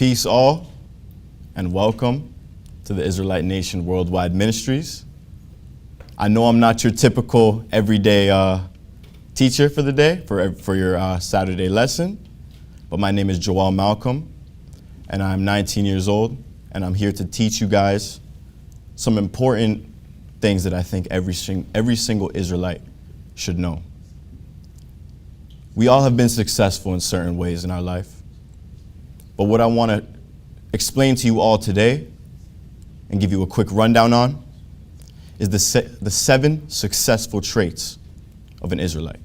Peace all, and welcome to the Israelite Nation Worldwide Ministries. I know I'm not your typical everyday teacher for the day, for your Saturday lesson, but my name is Joel Malcolm, and I'm 19 years old, and I'm here to teach you guys some important things that I think every single Israelite should know. We all have been successful in certain ways in our life. But what I want to explain to you all today and give you a quick rundown on is the 7 successful traits of an Israelite.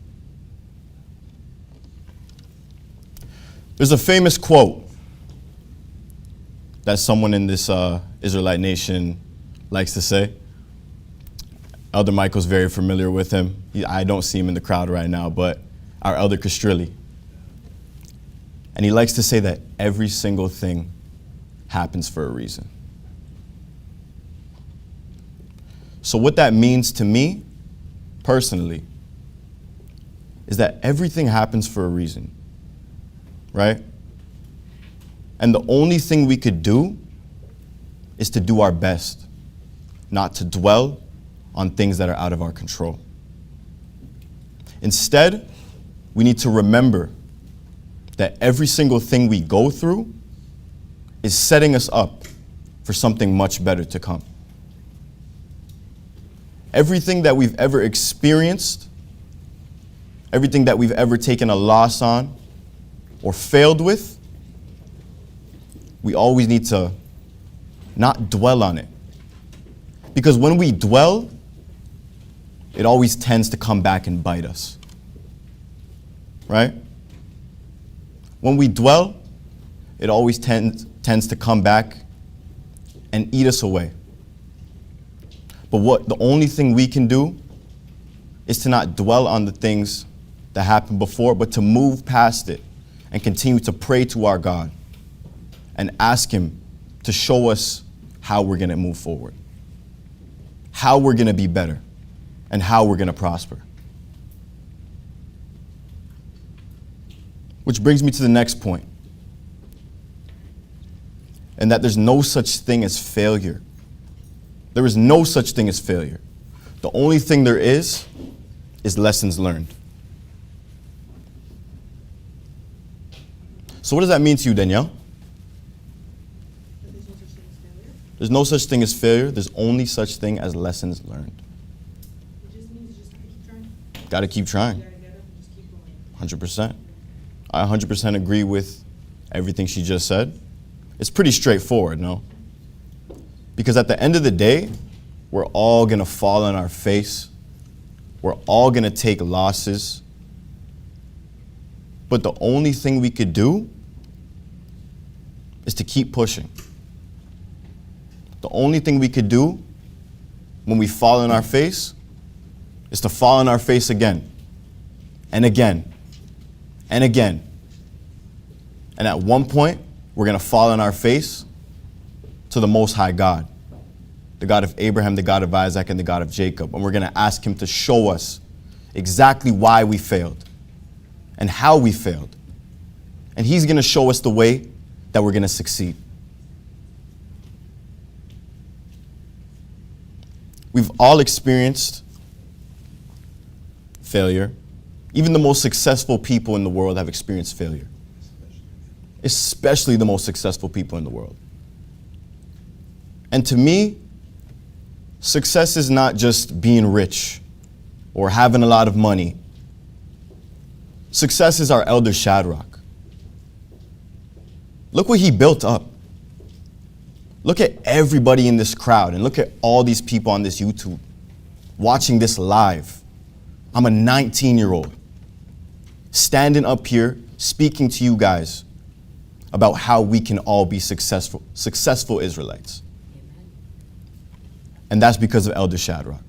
There's a famous quote that someone in this Israelite nation likes to say. Elder Michael's very familiar with him. I don't see him in the crowd right now, but our Elder Castrilli. And he likes to say that every single thing happens for a reason. So what that means to me, personally, is that everything happens for a reason, right? And the only thing we could do is to do our best, not to dwell on things that are out of our control. Instead, we need to remember that every single thing we go through is setting us up for something much better to come. Everything that we've ever experienced, everything that we've ever taken a loss on or failed with, we always need to not dwell on it. Because when we dwell, it always tends to come back and bite us. Right? When we dwell, it always tends to come back and eat us away. But the only thing we can do is to not dwell on the things that happened before, but to move past it and continue to pray to our God and ask Him to show us how we're going to move forward, how we're going to be better, and how we're going to prosper. Which brings me to the next point, and that there's no such thing as failure. There is no such thing as failure. The only thing there is lessons learned. So what does that mean to you, Danielle? There's no such thing as failure. There's only such thing as lessons learned. It just means you just gotta keep trying. Gotta keep trying. You gotta get up and just keep going. 100%. I 100% agree with everything she just said. It's pretty straightforward, no? Because at the end of the day, we're all going to fall on our face. We're all going to take losses. But the only thing we could do is to keep pushing. The only thing we could do when we fall on our face is to fall on our face again and again and again. And at one point, we're going to fall on our face to the Most High God, the God of Abraham, the God of Isaac, and the God of Jacob. And we're going to ask Him to show us exactly why we failed and how we failed. And He's going to show us the way that we're going to succeed. We've all experienced failure. Even the most successful people in the world have experienced failure. Especially the most successful people in the world. And to me, success is not just being rich or having a lot of money. Success is our elder Shadrach. Look what he built up. Look at everybody in this crowd and look at all these people on this YouTube watching this live. I'm a 19-year-old standing up here speaking to you guys about how we can all be successful Israelites. Amen. And that's because of Elder Shadrach.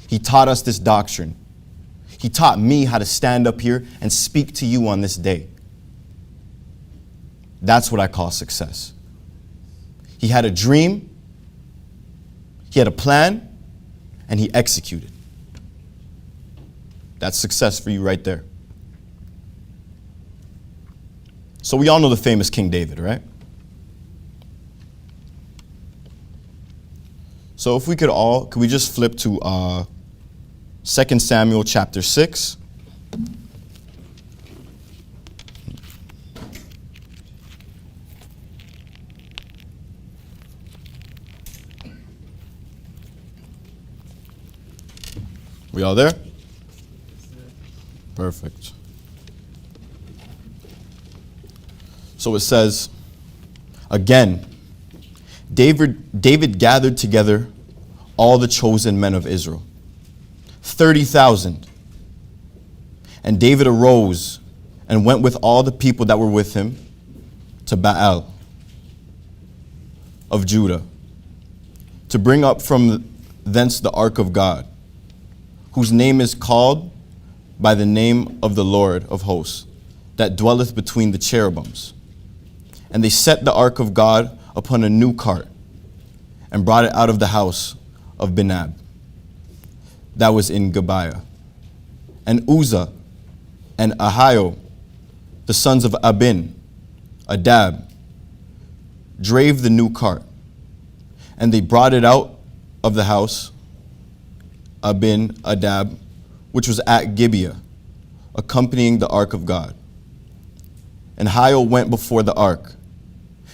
He taught us this doctrine. He taught me how to stand up here and speak to you on this day. That's what I call success. He had a dream, he had a plan, and he executed. That's success for you right there. So we all know the famous King David, right? So if we could we just flip to 2 Samuel chapter 6. We all there? Perfect. So it says, again, David gathered together all the chosen men of Israel, 30,000. And David arose and went with all the people that were with him to Baal of Judah, to bring up from thence the ark of God, whose name is called by the name of the Lord of hosts, that dwelleth between the cherubims. And they set the ark of God upon a new cart, and brought it out of the house of Benab, that was in Gibeah. And Uzzah and Ahio, the sons of Adab, drave the new cart, and they brought it out of the house Adab, which was at Gibeah, accompanying the ark of God. And Ahio went before the ark,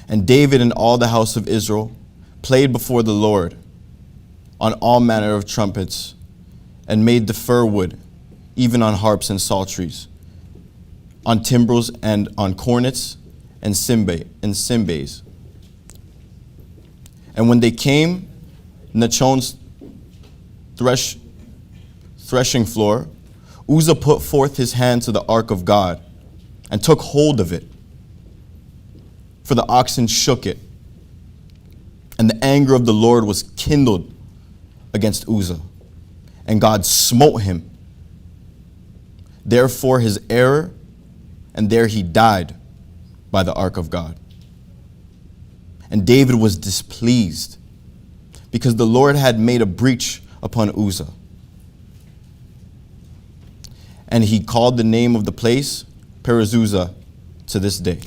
and David and all the house of Israel played before the Lord on all manner of trumpets, and made the fir wood, even on harps and psalteries, on timbrels and on cornets and cymbals. And when they came, Nachon's threshing floor, Uzzah put forth his hand to the ark of God and took hold of it, for the oxen shook it. And the anger of the Lord was kindled against Uzzah, and God smote him. Therefore his error, and there he died by the ark of God. And David was displeased, because the Lord had made a breach upon Uzzah. And he called the name of the place Perizuzah to this day.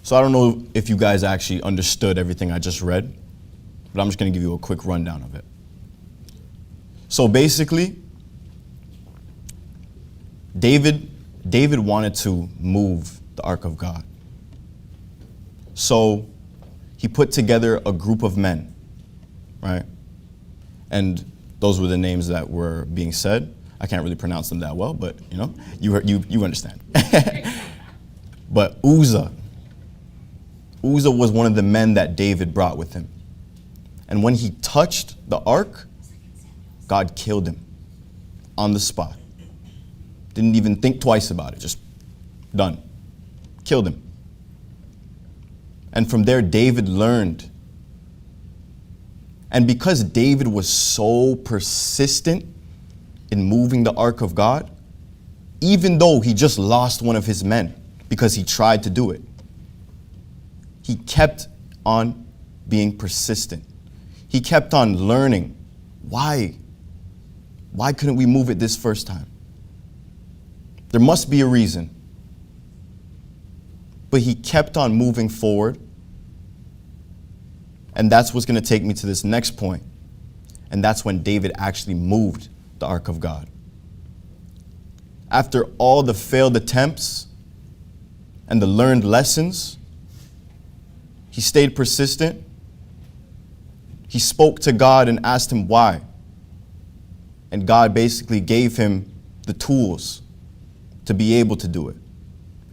So I don't know if you guys actually understood everything I just read, but I'm just going to give you a quick rundown of it. So basically, David wanted to move the ark of God. So he put together a group of men, right? And those were the names that were being said. I can't really pronounce them that well, but you understand. But Uzzah was one of the men that David brought with him. And when he touched the ark, God killed him on the spot. Didn't even think twice about it, just done. Killed him. And from there, David learned. And because David was so persistent in moving the ark of God, even though he just lost one of his men because he tried to do it, he kept on being persistent. He kept on learning. Why? Why couldn't we move it this first time? There must be a reason. But he kept on moving forward. And that's what's going to take me to this next point. And that's when David actually moved the ark of God. After all the failed attempts and the learned lessons, he stayed persistent. He spoke to God and asked him why. And God basically gave him the tools to be able to do it.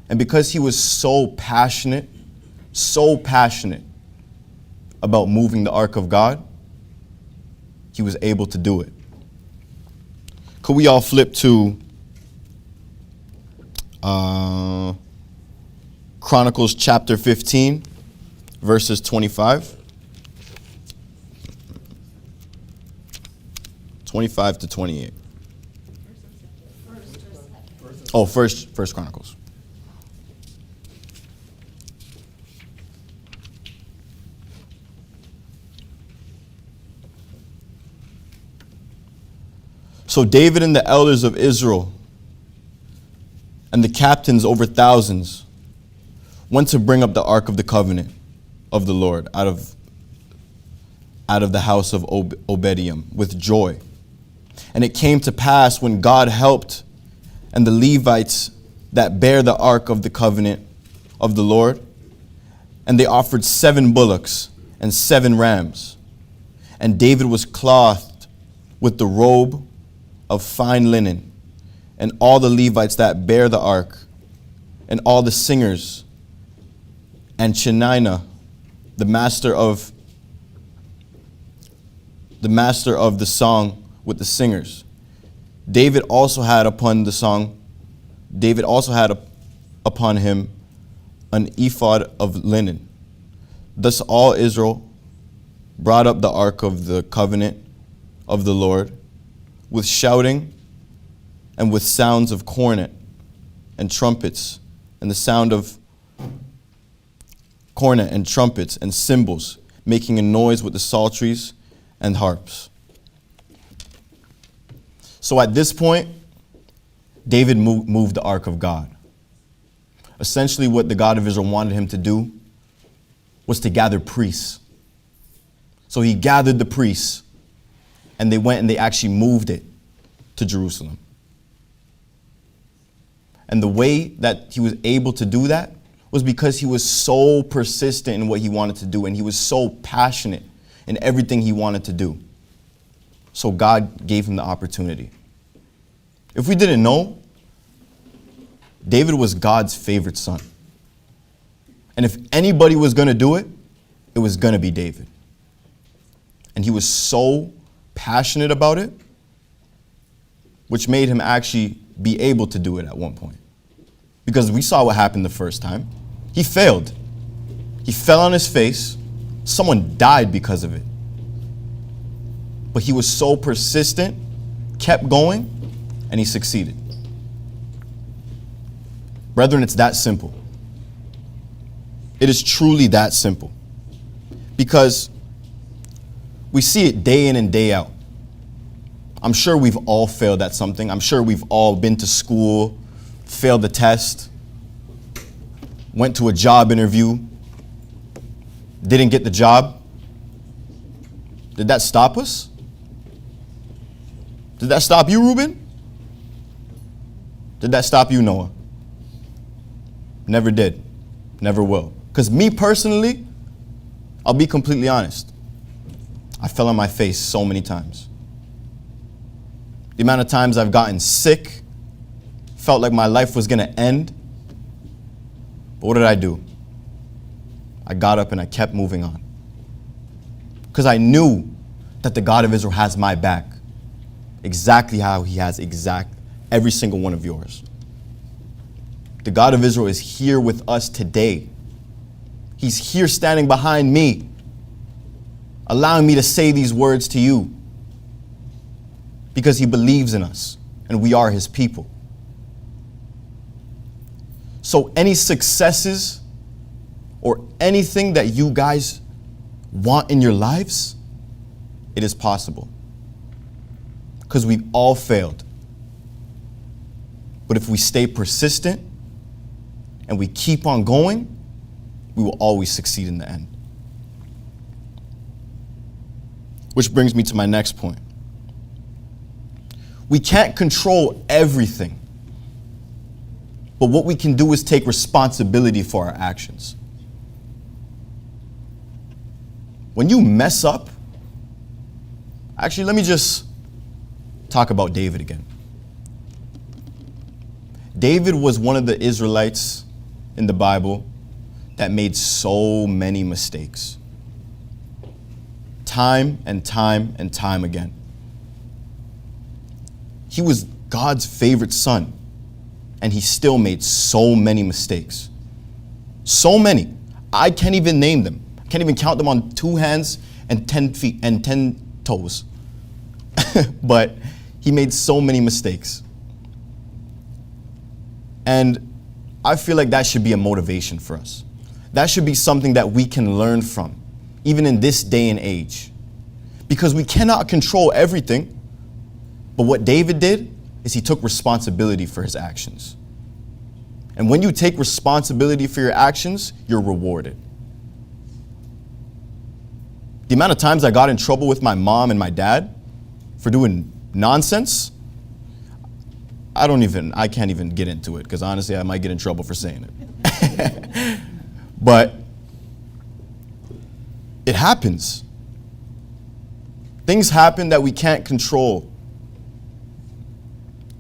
And because he was so passionate about moving the ark of God, he was able to do it. Could we all flip to Chronicles chapter 15, verses 25? 25 to 28. Oh, First Chronicles. So David and the elders of Israel and the captains over thousands went to bring up the ark of the covenant of the Lord, out of the house of Obediah with joy. And it came to pass when God helped, and the Levites that bear the ark of the covenant of the Lord, and they offered 7 bullocks and 7 rams. And David was clothed with the robe of fine linen, and all the Levites that bear the ark, and all the singers, and Chenina, the master of the song with the singers. David also had upon him an ephod of linen. Thus all Israel brought up the ark of the covenant of the Lord with shouting and with sounds of cornet and trumpets, and the sound of cornet and trumpets and cymbals, making a noise with the psalteries and harps. So at this point, David moved the ark of God. Essentially what the God of Israel wanted him to do was to gather priests. So he gathered the priests, and they went and they actually moved it to Jerusalem. And the way that he was able to do that was because he was so persistent in what he wanted to do, and he was so passionate in everything he wanted to do. So God gave him the opportunity. If we didn't know, David was God's favorite son. And if anybody was going to do it, it was going to be David. And he was so passionate about it, which made him actually be able to do it at one point. Because we saw what happened the first time. He failed. He fell on his face. Someone died because of it. But he was so persistent, kept going, and he succeeded. Brethren, it's that simple. It is truly that simple. Because we see it day in and day out. I'm sure we've all failed at something. I'm sure we've all been to school, failed the test, went to a job interview, didn't get the job. Did that stop us? Did that stop you, Reuben? Did that stop you, Noah? Never did. Never will. Because me personally, I'll be completely honest, I fell on my face so many times. The amount of times I've gotten sick, felt like my life was going to end. But what did I do? I got up and I kept moving on. Because I knew that the God of Israel has my back. Exactly how he has every single one of yours. The God of Israel is here with us today. He's here standing behind me, allowing me to say these words to you. Because he believes in us and we are his people. So any successes or anything that you guys want in your lives, it is possible. Because we all failed. But if we stay persistent and we keep on going, we will always succeed in the end. Which brings me to my next point. We can't control everything. But what we can do is take responsibility for our actions. When you mess up, actually, let me just talk about David again. David was one of the Israelites in the Bible that made so many mistakes. Time and time and time again. He was God's favorite son, and he still made so many mistakes. So many. I can't even name them. I can't even count them on 2 hands and 10 feet and 10 toes. But he made so many mistakes. And I feel like that should be a motivation for us. That should be something that we can learn from, even in this day and age. Because we cannot control everything. But what David did is he took responsibility for his actions. And when you take responsibility for your actions, you're rewarded. The amount of times I got in trouble with my mom and my dad for doing nonsense, I can't even get into it, because honestly, I might get in trouble for saying it. But it happens. Things happen that we can't control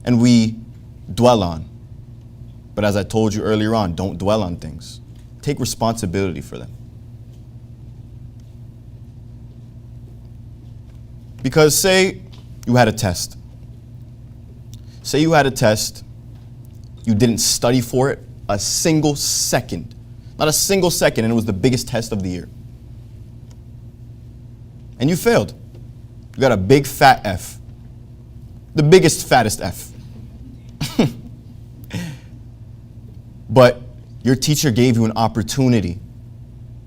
and we dwell on. But as I told you earlier on, don't dwell on things. Take responsibility for them. Because say you had a test. Say you had a test, you didn't study for it a single second. Not a single second, and it was the biggest test of the year. And you failed. You got a big fat F. The biggest, fattest F. But your teacher gave you an opportunity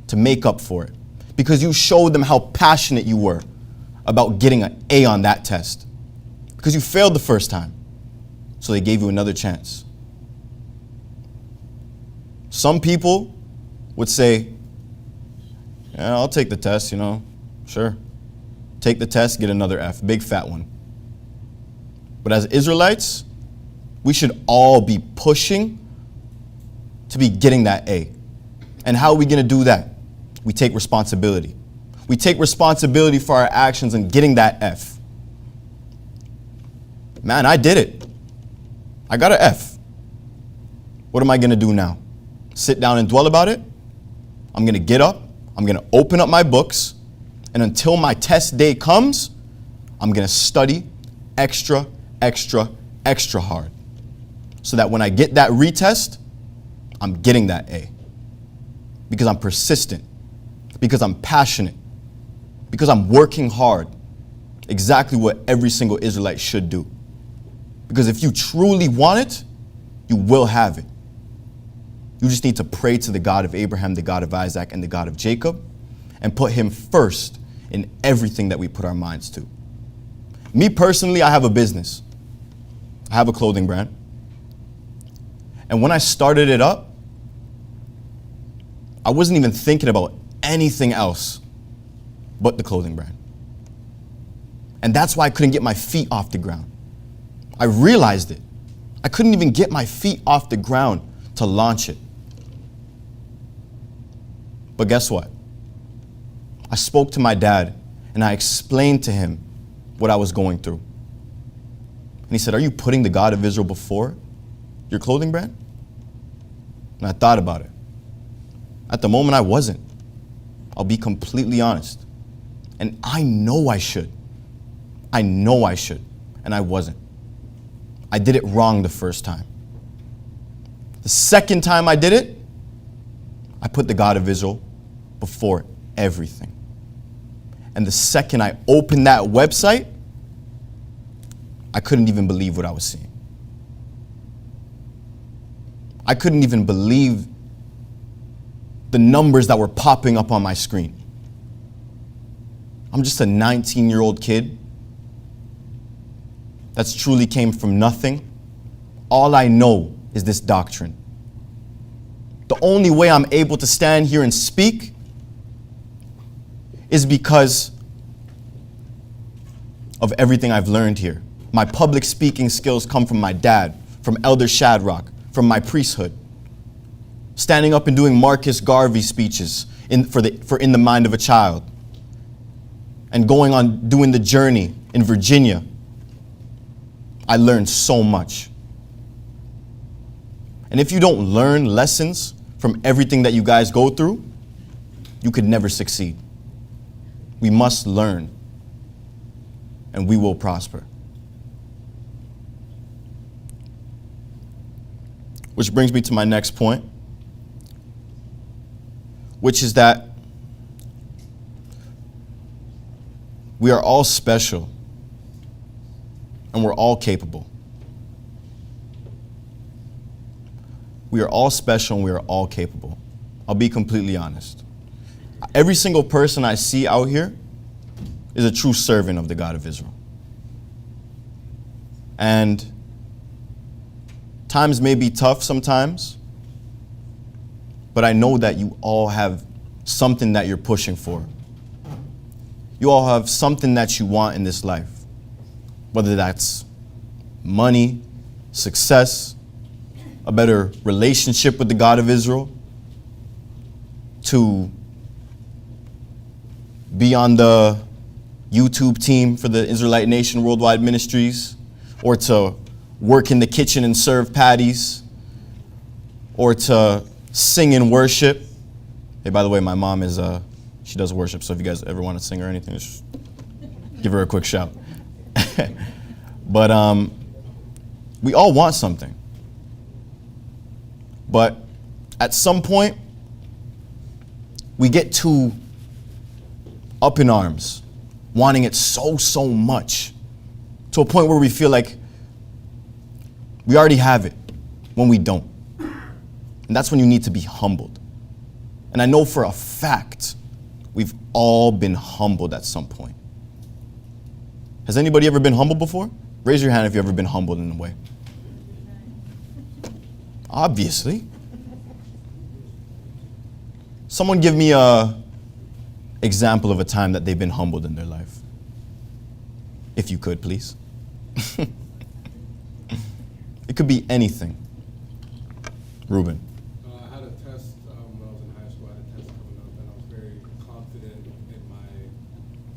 to make up for it, because you showed them how passionate you were about getting an A on that test. Because you failed the first time, so they gave you another chance. Some people would say, yeah, I'll take the test, sure. Take the test, get another F, big fat one. But as Israelites, we should all be pushing to be getting that A. And how are we going to do that? We take responsibility. We take responsibility for our actions and getting that F. Man, I did it. I got an F. What am I going to do now? Sit down and dwell about it? I'm going to get up. I'm going to open up my books. And until my test day comes, I'm going to study extra hard. So that when I get that retest, I'm getting that A. Because I'm persistent. Because I'm passionate. Because I'm working hard. Exactly what every single Israelite should do. Because if you truly want it, you will have it. You just need to pray to the God of Abraham, the God of Isaac, and the God of Jacob, and put him first in everything that we put our minds to. Me personally, I have a business. I have a clothing brand. And when I started it up, I wasn't even thinking about anything else but the clothing brand. And that's why I couldn't get my feet off the ground. I realized it. I couldn't even get my feet off the ground to launch it. But guess what? I spoke to my dad and I explained to him what I was going through. And he said, are you putting the God of Israel before your clothing brand? And I thought about it. At the moment, I wasn't. I'll be completely honest. And I know I should. I know I should. And I wasn't. I did it wrong the first time. The second time I did it, I put the God of Israel before everything. And the second I opened that website, I couldn't even believe what I was seeing. I couldn't even believe the numbers that were popping up on my screen. I'm just a 19-year-old kid that's truly came from nothing. All I know is this doctrine. The only way I'm able to stand here and speak is because of everything I've learned here. My public speaking skills come from my dad, from Elder Shadrach, from my priesthood. Standing up and doing Marcus Garvey speeches for In the Mind of a Child. And going on doing the journey in Virginia. I learned so much. And if you don't learn lessons from everything that you guys go through, you could never succeed. We must learn, and we will prosper. Which brings me to my next point, which is that we are all special and we're all capable. We are all special and we are all capable. I'll be completely honest. Every single person I see out here is a true servant of the God of Israel. And times may be tough sometimes, but I know that you all have something that you're pushing for. You all have something that you want in this life, whether that's money, success, a better relationship with the God of Israel, to be on the YouTube team for the Israelite Nation Worldwide Ministries, or to work in the kitchen and serve patties, or to sing in worship. Hey, by the way, my mom is, she does worship, so if you guys ever want to sing or anything, just give her a quick shout. But we all want something. But at some point, we get too up in arms, wanting it so much, to a point where we feel like we already have it when we don't. And that's when you need to be humbled. And I know for a fact, we've all been humbled at some point. Has anybody ever been humbled before? Raise your hand if you've ever been humbled in a way. Obviously. Someone give me a example of a time that they've been humbled in their life. If you could, please. It could be anything. Ruben. I had a test when I was in high school. I had a test coming up, and I was very confident in my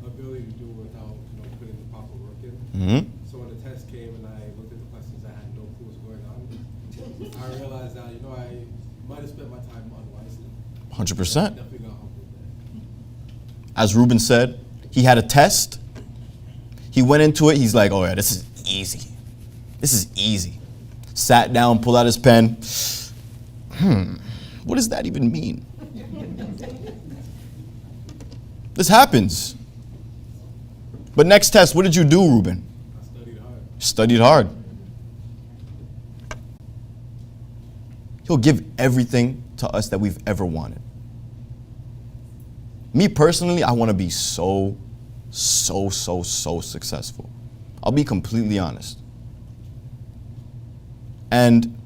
ability to do it without, putting the proper work in. Mm-hmm. So when the test came and I looked at the questions, I had no clue what was going on. I realized that, I might have spent my time unwisely. 100%. Definitely got humbled there. As Ruben said, he had a test. He went into it. He's like, oh yeah, this is easy. This is easy. Sat down, pulled out his pen. What does that even mean? This happens. But next test, what did you do, Ruben? I studied hard. Studied hard. He'll give everything to us that we've ever wanted. Me personally, I want to be so successful. I'll be completely honest. And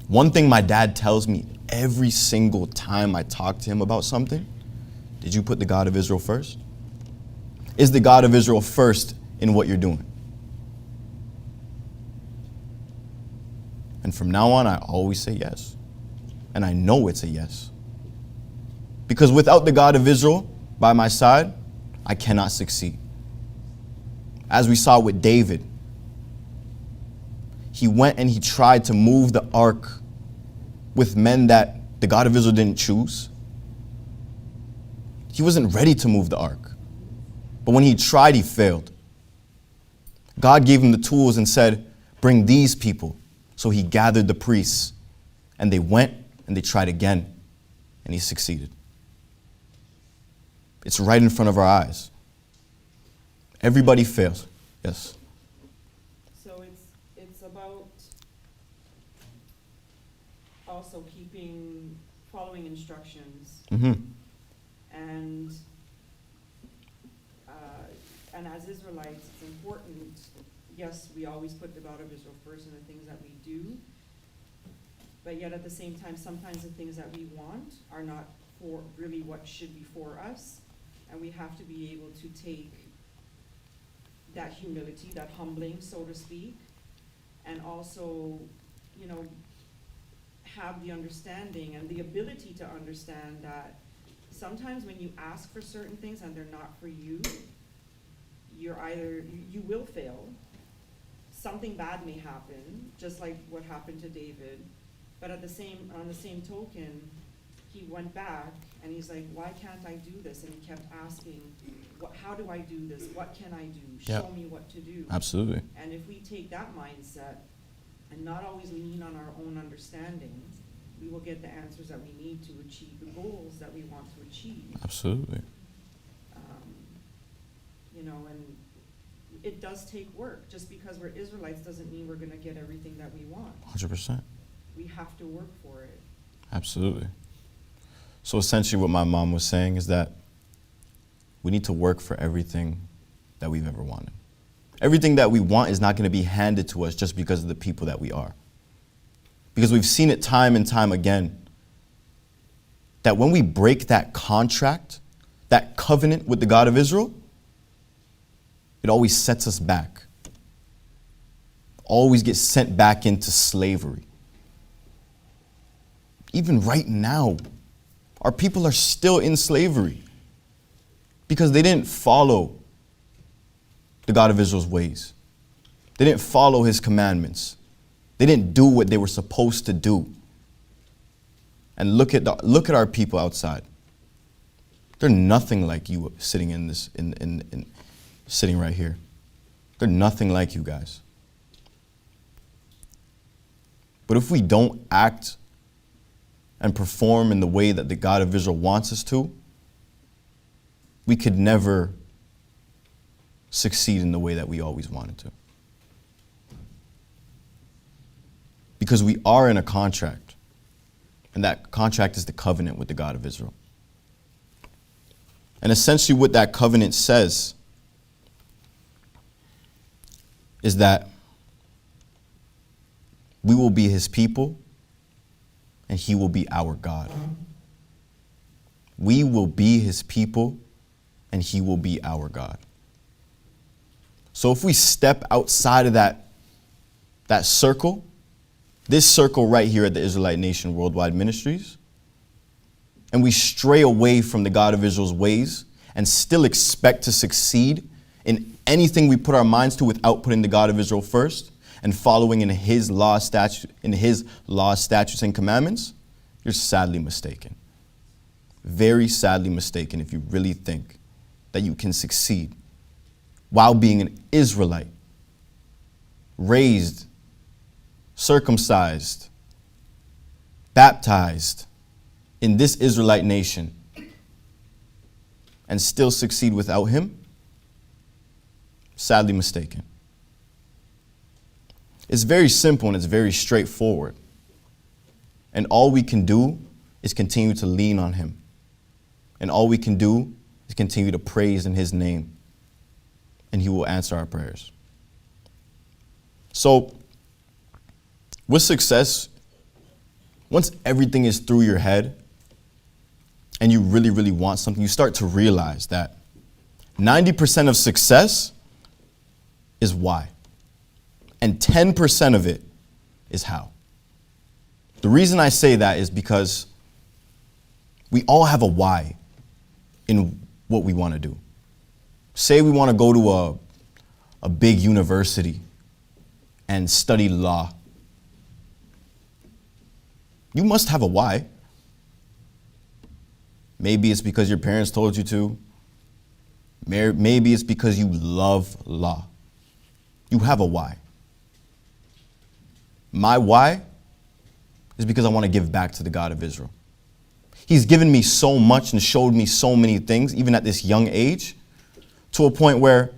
one thing my dad tells me every single time I talk to him about something, did you put the God of Israel first? Is the God of Israel first in what you're doing? And from now on, I always say yes. And I know it's a yes. Because without the God of Israel by my side, I cannot succeed. As we saw with David, he went and he tried to move the ark with men that the God of Israel didn't choose. He wasn't ready to move the ark. But when he tried, he failed. God gave him the tools and said, bring these people. So he gathered the priests, and they went and they tried again, and he succeeded. It's right in front of our eyes. Everybody fails. Yes. So it's about also following instructions, Mm-hmm. and as Israelites, it's important. Yes, we always put the God of Israel first in the things that we do, but yet at the same time, sometimes the things that we want are not for really what should be for us, and we have to be able to take that humility, that humbling, so to speak, and also, have the understanding and the ability to understand that sometimes when you ask for certain things and they're not for you, you will fail. Something bad may happen, just like what happened to David, but on the same token, he went back and he's like, why can't I do this? And he kept asking, how do I do this? What can I do? Show me what to do. Absolutely. And if we take that mindset and not always lean on our own understanding, we will get the answers that we need to achieve the goals that we want to achieve. Absolutely. And it does take work. Just because we're Israelites doesn't mean we're going to get everything that we want. 100%. We have to work for it. Absolutely. So essentially what my mom was saying is that we need to work for everything that we've ever wanted. Everything that we want is not going to be handed to us just because of the people that we are. Because we've seen it time and time again that when we break that contract that covenant with the God of Israel, it always sets us back. Always get sent back into slavery. Even right now, our people are still in slavery because they didn't follow the God of Israel's ways. They didn't follow his commandments. They didn't do what they were supposed to do. And look at our people outside. They're nothing like you sitting in this sitting right here. They're nothing like you guys. But if we don't act and perform in the way that the God of Israel wants us to, we could never succeed in the way that we always wanted to. Because we are in a contract, and that contract is the covenant with the God of Israel. And essentially what that covenant says is that we will be his people and he will be our God. We will be his people and he will be our God. So if we step outside of that circle, this circle right here at the Israelite Nation Worldwide Ministries, and we stray away from the God of Israel's ways and still expect to succeed in anything we put our minds to without putting the God of Israel first and following in his law, statutes, and commandments, you're sadly mistaken. Very sadly mistaken if you really think that you can succeed while being an Israelite, raised, circumcised, baptized in this Israelite nation, and still succeed without him. Sadly mistaken. It's very simple and it's very straightforward. And all we can do is continue to lean on him. And all we can do is continue to praise in his name. And he will answer our prayers. So, with success, once everything is through your head and you really, really want something, you start to realize that 90% of success is why. And 10% of it is how. The reason I say that is because we all have a why in what we want to do. Say we want to go to a big university and study law. You must have a why. Maybe it's because your parents told you to. Maybe it's because you love law. You have a why. My why is because I want to give back to the God of Israel. He's given me so much and showed me so many things, even at this young age, to a point where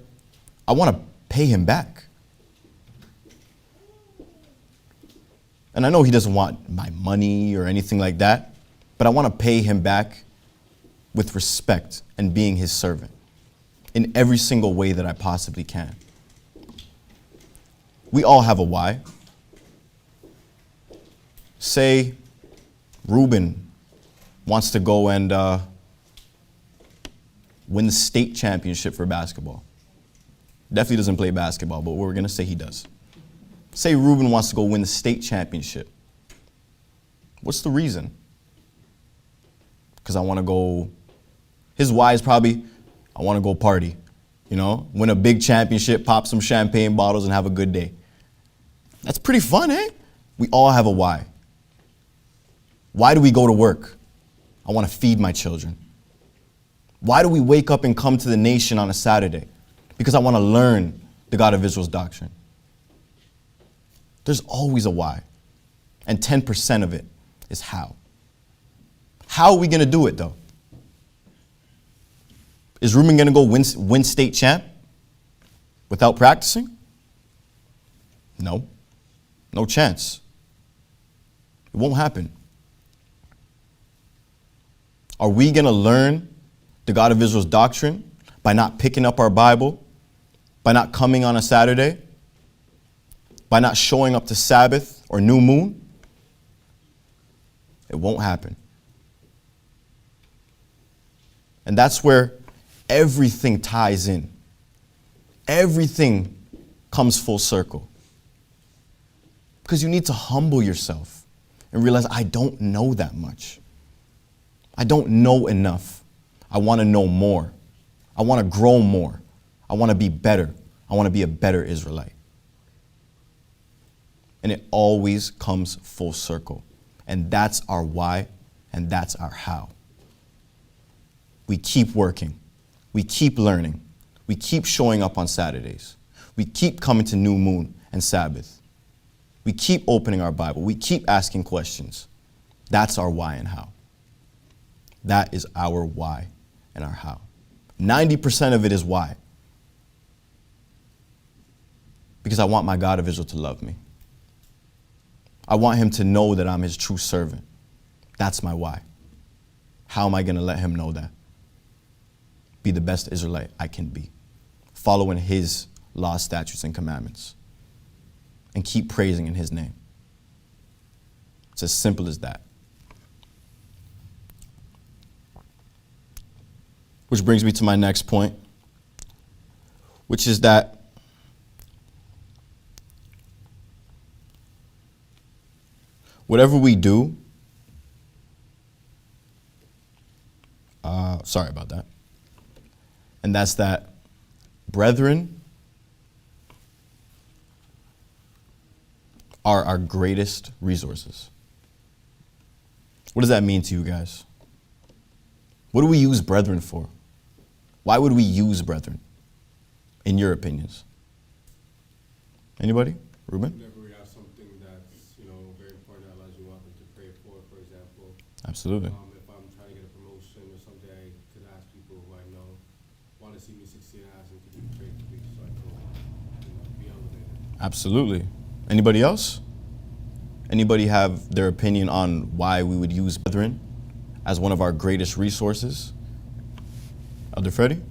I want to pay him back. And I know he doesn't want my money or anything like that, but I want to pay him back with respect and being his servant in every single way that I possibly can. We all have a why. Say Reuben wants to go and win the state championship for basketball. Definitely doesn't play basketball, but we're going to say he does. Say Reuben wants to go win the state championship. What's the reason? Because I want to go. His why is probably, I want to go party. Win a big championship, pop some champagne bottles, and have a good day. That's pretty fun, eh? We all have a why. Why do we go to work? I want to feed my children. Why do we wake up and come to the nation on a Saturday? Because I want to learn the God of Israel's doctrine. There's always a why. And 10% of it is how. How are we going to do it, though? Is Reuben going to go win state champ without practicing? No. No chance. It won't happen. Are we going to learn the God of Israel's doctrine by not picking up our Bible, by not coming on a Saturday, by not showing up to Sabbath or new moon? It won't happen. And that's where everything ties in. Everything comes full circle. Because you need to humble yourself and realize, I don't know that much. I don't know enough. I want to know more. I want to grow more. I want to be better. I want to be a better Israelite. And it always comes full circle. And that's our why, and that's our how. We keep working. We keep learning. We keep showing up on Saturdays. We keep coming to New Moon and Sabbath. We keep opening our Bible. We keep asking questions. That's our why and how. That is our why and our how. 90% of it is why. Because I want my God of Israel to love me. I want him to know that I'm his true servant. That's my why. How am I going to let him know that? Be the best Israelite I can be. Following his laws, statutes, and commandments. And keep praising in his name. It's as simple as that. Which brings me to my next point, which is that whatever we do, sorry about that, and that's that brethren are our greatest resources. What does that mean to you guys? What do we use brethren for? Why would we use brethren, in your opinions? Anybody? Ruben? Whenever we have something that's, very important in our lives, we want them to pray for example. Absolutely. If I'm trying to get a promotion or something, I could ask people who I know want to see me succeed and ask them to pray for me so I can be elevated. Absolutely. Anybody else? Anybody have their opinion on why we would use brethren as one of our greatest resources? Elder Freddie?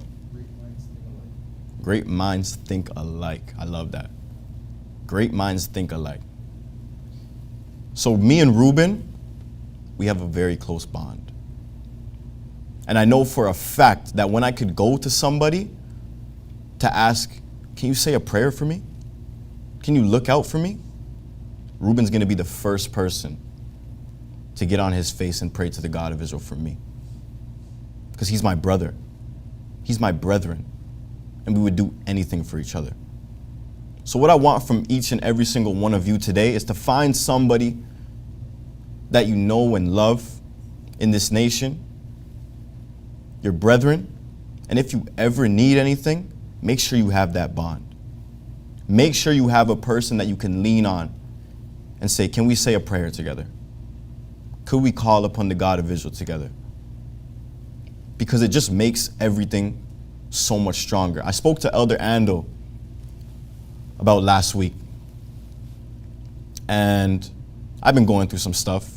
Great minds think alike. I love that. Great minds think alike. So me and Ruben, we have a very close bond. And I know for a fact that when I could go to somebody to ask, can you say a prayer for me? Can you look out for me? Ruben's going to be the first person to get on his face and pray to the God of Israel for me. Because he's my brother. He's my brethren. And we would do anything for each other. So what I want from each and every single one of you today is to find somebody that you know and love in this nation, your brethren. And if you ever need anything, make sure you have that bond. Make sure you have a person that you can lean on and say, can we say a prayer together? Could we call upon the God of Israel together? Because it just makes everything so much stronger. I spoke to Elder Andel about last week. And I've been going through some stuff.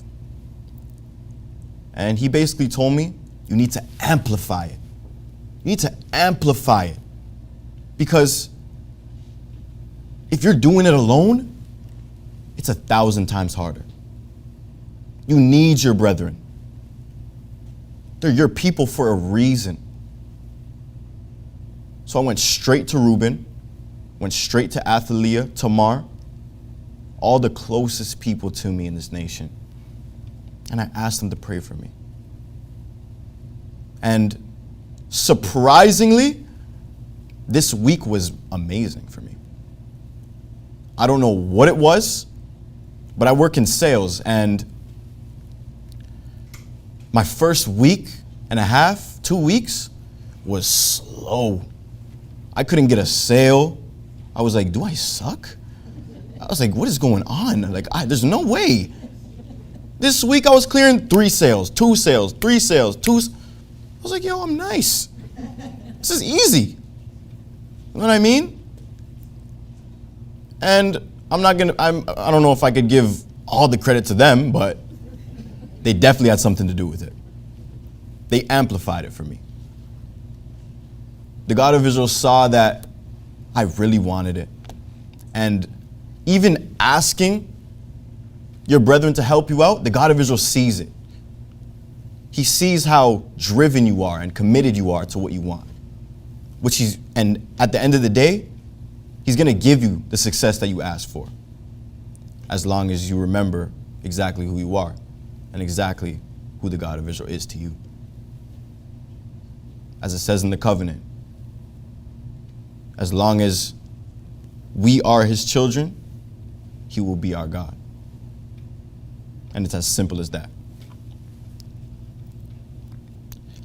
And he basically told me, you need to amplify it. You need to amplify it. Because if you're doing it alone, it's 1,000 times harder. You need your brethren. They're your people for a reason. So I went straight to Reuben, went straight to Athaliah, Tamar, all the closest people to me in this nation. And I asked them to pray for me. And surprisingly, this week was amazing for me. I don't know what it was, but I work in sales, and my first week and a half, 2 weeks, was slow. I couldn't get a sale. I was like, do I suck? I was like, what is going on? Like, there's no way. This week I was clearing 3 sales, 2 sales, 3 sales, 2. I was like, yo, I'm nice. This is easy. You know what I mean? And I don't know if I could give all the credit to them, but they definitely had something to do with it. They amplified it for me. The God of Israel saw that I really wanted it. And even asking your brethren to help you out, the God of Israel sees it. He sees how driven you are and committed you are to what you want. And at the end of the day, he's going to give you the success that you asked for, as long as you remember exactly who you are and exactly who the God of Israel is to you. As it says in the covenant, as long as we are his children, he will be our God. And it's as simple as that.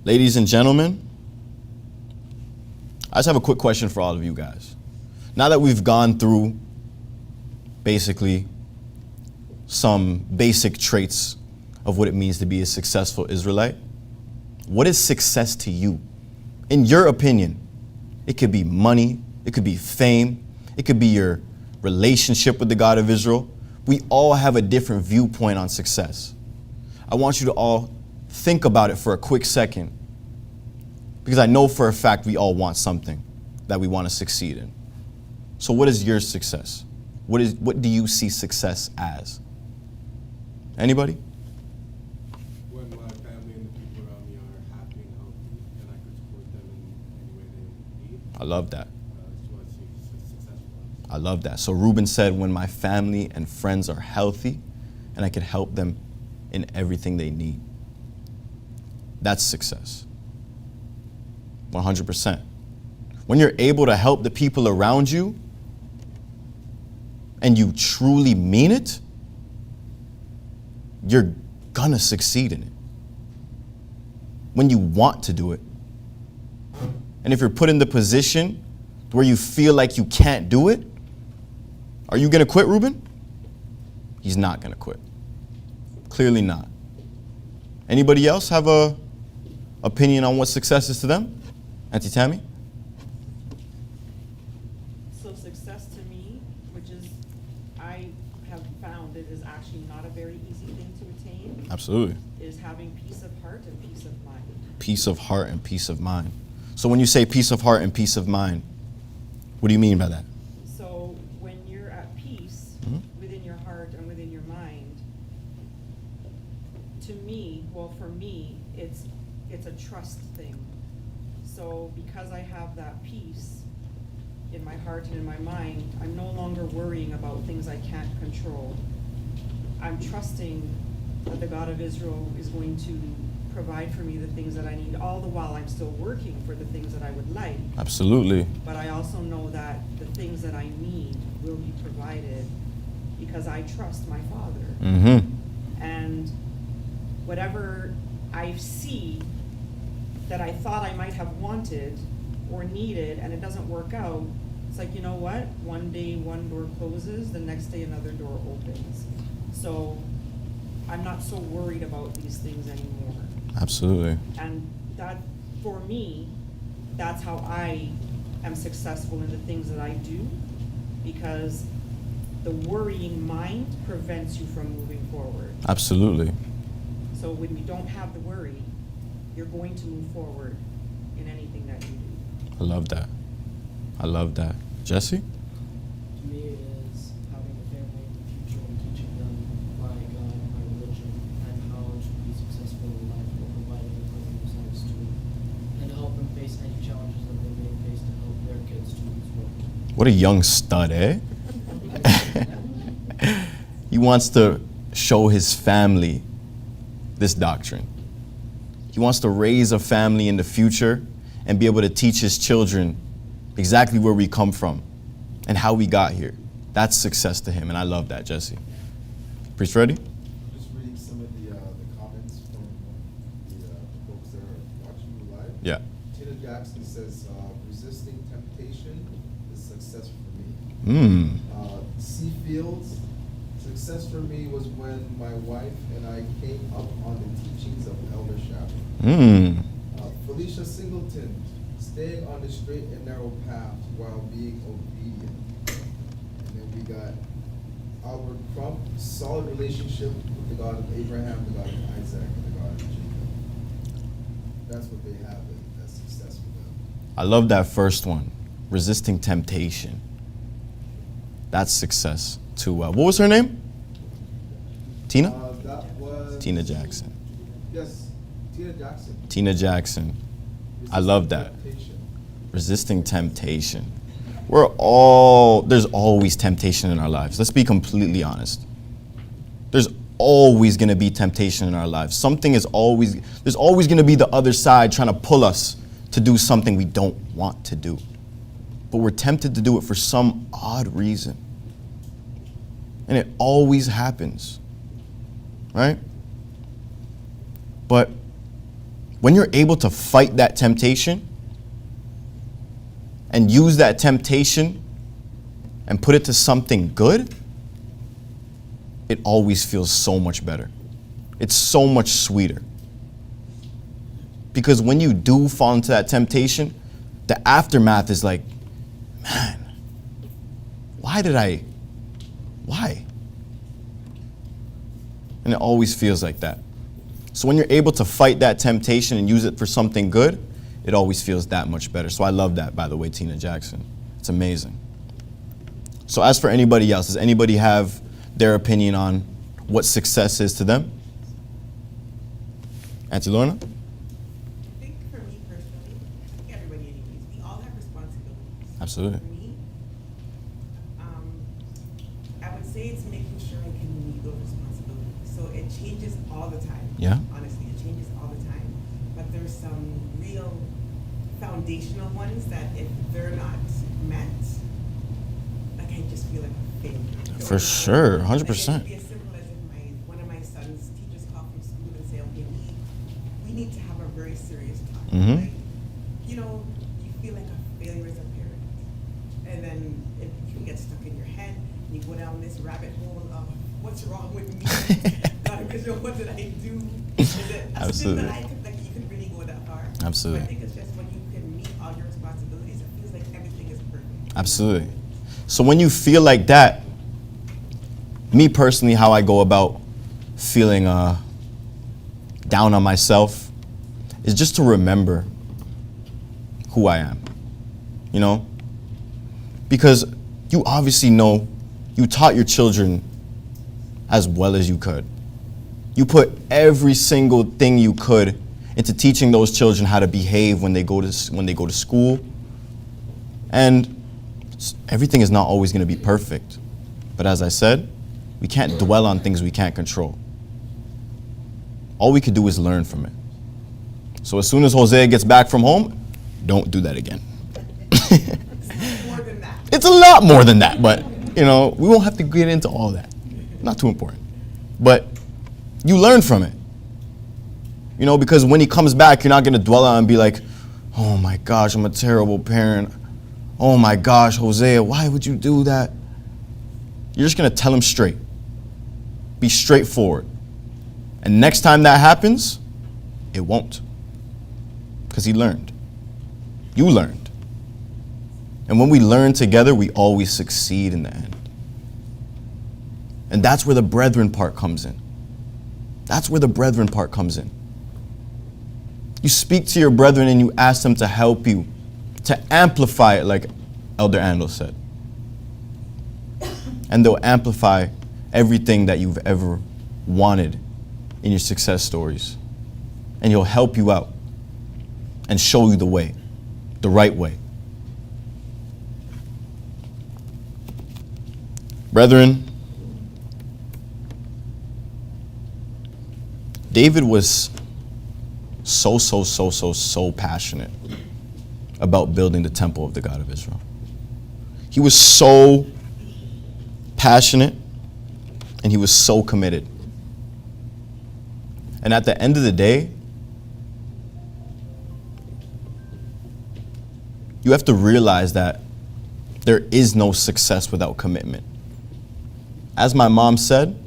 Ladies and gentlemen, I just have a quick question for all of you guys. Now that we've gone through basically some basic traits of what it means to be a successful Israelite, what is success to you? In your opinion, it could be money, it could be fame, it could be your relationship with the God of Israel. We all have a different viewpoint on success. I want you to all think about it for a quick second, because I know for a fact we all want something that we want to succeed in. So what is your success? What do you see success as? Anybody? When my family and the people around me are happy and healthy, and I can support them in any way they need. I love that. That's what I see successful. I love that. So Reuben said, when my family and friends are healthy and I can help them in everything they need. That's success. 100%. When you're able to help the people around you and you truly mean it, you're gonna succeed in it. When you want to do it. And if you're put in the position where you feel like you can't do it, are you gonna quit, Reuben? He's not gonna quit. Clearly not. Anybody else have a opinion on what success is to them? Auntie Tammy? So success to me, which is, I have found it is actually not a very easy thing to attain, Absolutely. is having peace of heart and peace of mind. Peace of heart and peace of mind. So when you say peace of heart and peace of mind, what do you mean by that? So when you're at peace within your heart and within your mind, to me, well, for me, it's a trust thing. So because I have that peace in my heart and in my mind, I'm no longer worrying about things I can't control. I'm trusting that the God of Israel is going to provide for me the things that I need, all the while I'm still working for the things that I would like. Absolutely. But I also know that the things that I need will be provided because I trust my Father. Mm-hmm. And whatever I see that I thought I might have wanted or needed and it doesn't work out, it's like, you know what? One day one door closes, the next day another door opens. So I'm not so worried about these things anymore. Absolutely. And that, for me, that's how I am successful in the things that I do, because the worrying mind prevents you from moving forward. Absolutely. So when you don't have the worry, you're going to move forward in anything that you do. I love that. I love that. Jesse? To me, it is having a family in the future and teaching them my God, my religion, and how to be successful in life, or providing and putting themselves to, and help them face any challenges that they may face to help their kids to as well. What a young stud, eh? He wants to show his family this doctrine. He wants to raise a family in the future and be able to teach his children exactly where we come from and how we got here. That's success to him, and I love that, Jesse. Priest ready? Just reading some of the comments from the folks that are watching you live. Yeah. Tina Jackson says, resisting temptation is success for me. C. Fields, success for me was when my wife and I came up on the teachings of Elder Shabbat. Felicia Singleton, staying on the straight and narrow path while being obedient. And then we got Albert Crump, solid relationship with the God of Abraham, the God of Isaac, and the God of Jacob. That's what they have, and that's success for them. I love that first one, resisting temptation. That's success too. What was her name? Tina? That was Tina Jackson. Yes. Tina Jackson. Tina Jackson. I love that. Temptation. Resisting temptation. There's always temptation in our lives. Let's be completely honest. There's always going to be temptation in our lives. There's always going to be the other side trying to pull us to do something we don't want to do. But we're tempted to do it for some odd reason. And it always happens. Right? But when you're able to fight that temptation and use that temptation and put it to something good, it always feels so much better. It's so much sweeter. Because when you do fall into that temptation, the aftermath is like, man, why? And it always feels like that. So when you're able to fight that temptation and use it for something good, it always feels that much better. So I love that, by the way, Tina Jackson. It's amazing. So as for anybody else, does anybody have their opinion on what success is to them? Auntie Lorna? I think for me personally, I think everybody anyways, we all have responsibilities. Absolutely. For me, I would say it's making sure I can meet those responsibilities. So it changes all the time. Yeah. Honestly, it changes all the time. But there's some real foundational ones that if they're not met, like I just feel like a failure. For sure, 100%. Like, it could be as simple as if one of my son's teachers call from school and say, okay, we need to have a very serious talk. Mhm. Like, you know, you feel like a failure as a parent. And then you can get stuck in your head and you go down this rabbit hole of what's wrong with me? God, because what did I do? Is it a sin that I could, like, you could really go that far? Absolutely. But I think it's just when you can meet all your responsibilities, it feels like everything is perfect. Absolutely. So when you feel like that, me personally, how I go about feeling down on myself is just to remember who I am, you know? Because you obviously know you taught your children as well as you could. You put every single thing you could into teaching those children how to behave when they go to school. And everything is not always going to be perfect. But as I said, we can't dwell on things we can't control. All we could do is learn from it. So as soon as Hosea gets back from home, don't do that again. It's more than that. It's a lot more than that, but you know, we won't have to get into all that. Not too important. But you learn from it. You know, because when he comes back, you're not going to dwell on and be like, oh my gosh, I'm a terrible parent. Oh my gosh, Hosea, why would you do that? You're just going to tell him straight. Be straightforward. And next time that happens, it won't. Because he learned. You learned. And when we learn together, we always succeed in the end. And that's where the brethren part comes in. That's where the brethren part comes in. You speak to your brethren and you ask them to help you, to amplify it, like Elder Andel said. And they'll amplify everything that you've ever wanted in your success stories. And he'll help you out and show you the way, the right way. Brethren, David was so passionate about building the temple of the God of Israel. He was so passionate and he was so committed. And at the end of the day, you have to realize that there is no success without commitment. As my mom said,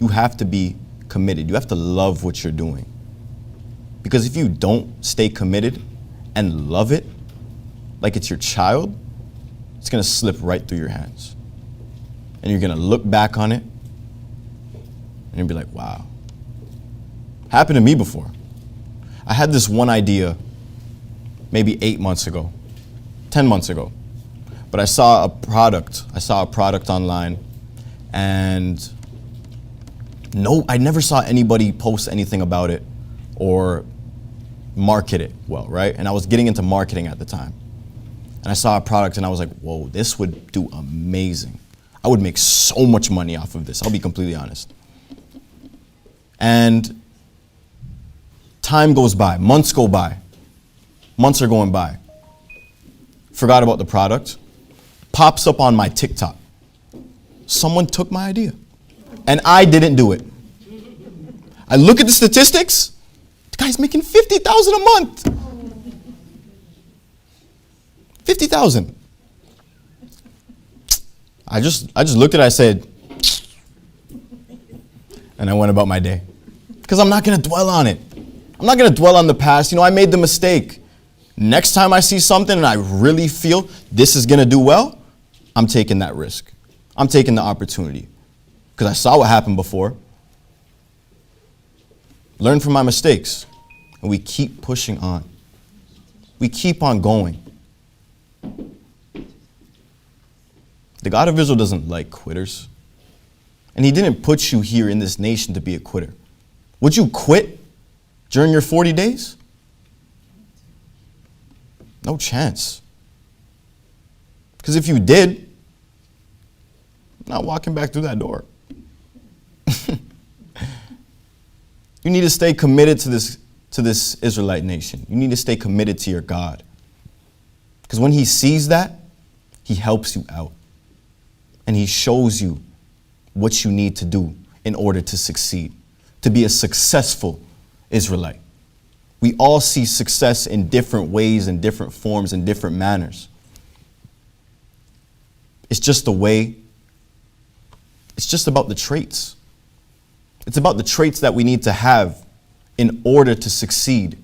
you have to be committed. You have to love what you're doing. Because if you don't stay committed and love it like it's your child, it's going to slip right through your hands. And you're going to look back on it and you'll be like, wow. Happened to me before. I had this one idea maybe 8 months ago, 10 months ago. But I saw a product online, and I never saw anybody post anything about it or market it well, right? And I was getting into marketing at the time. And I saw a product and I was like, whoa, this would do amazing. I would make so much money off of this, I'll be completely honest. And time goes by, months go by. Months are going by. Forgot about the product. Pops up on my TikTok. Someone took my idea. And I didn't do it. I look at the statistics. The guy's making $50,000 a month. 50,000. I just looked at it, I said, and I went about my day. Because I'm not going to dwell on it. I'm not going to dwell on the past. You know, I made the mistake. Next time I see something and I really feel this is going to do well, I'm taking that risk. I'm taking the opportunity. Because I saw what happened before. Learn from my mistakes. And we keep pushing on. We keep on going. The God of Israel doesn't like quitters. And he didn't put you here in this nation to be a quitter. Would you quit during your 40 days? No chance. Because if you did, I'm not walking back through that door. You need to stay committed to this Israelite nation. You need to stay committed to your God. Because when he sees that, he helps you out. And he shows you what you need to do in order to succeed, to be a successful Israelite. We all see success in different ways, in different forms, in different manners. It's just the way, it's just about the traits. It's about the traits that we need to have in order to succeed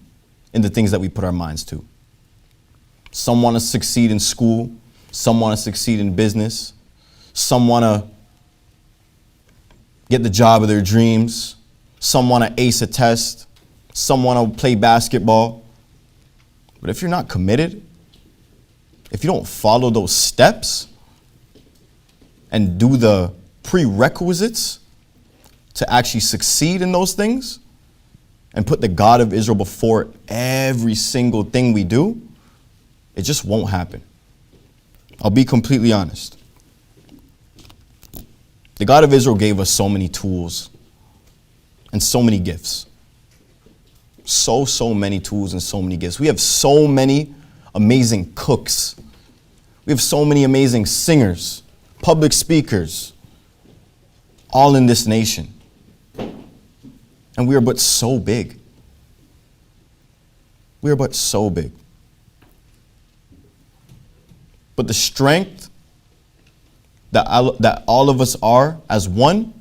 in the things that we put our minds to. Some want to succeed in school. Some want to succeed in business. Some want to get the job of their dreams. Some want to ace a test. Some want to play basketball. But if you're not committed, if you don't follow those steps and do the prerequisites to actually succeed in those things and put the God of Israel before every single thing we do, it just won't happen. I'll be completely honest. The God of Israel gave us so many tools and so many gifts. So many tools and so many gifts. We have so many amazing cooks. We have so many amazing singers, public speakers, all in this nation. And we are but so big. We are but so big. But the strength that all of us are as one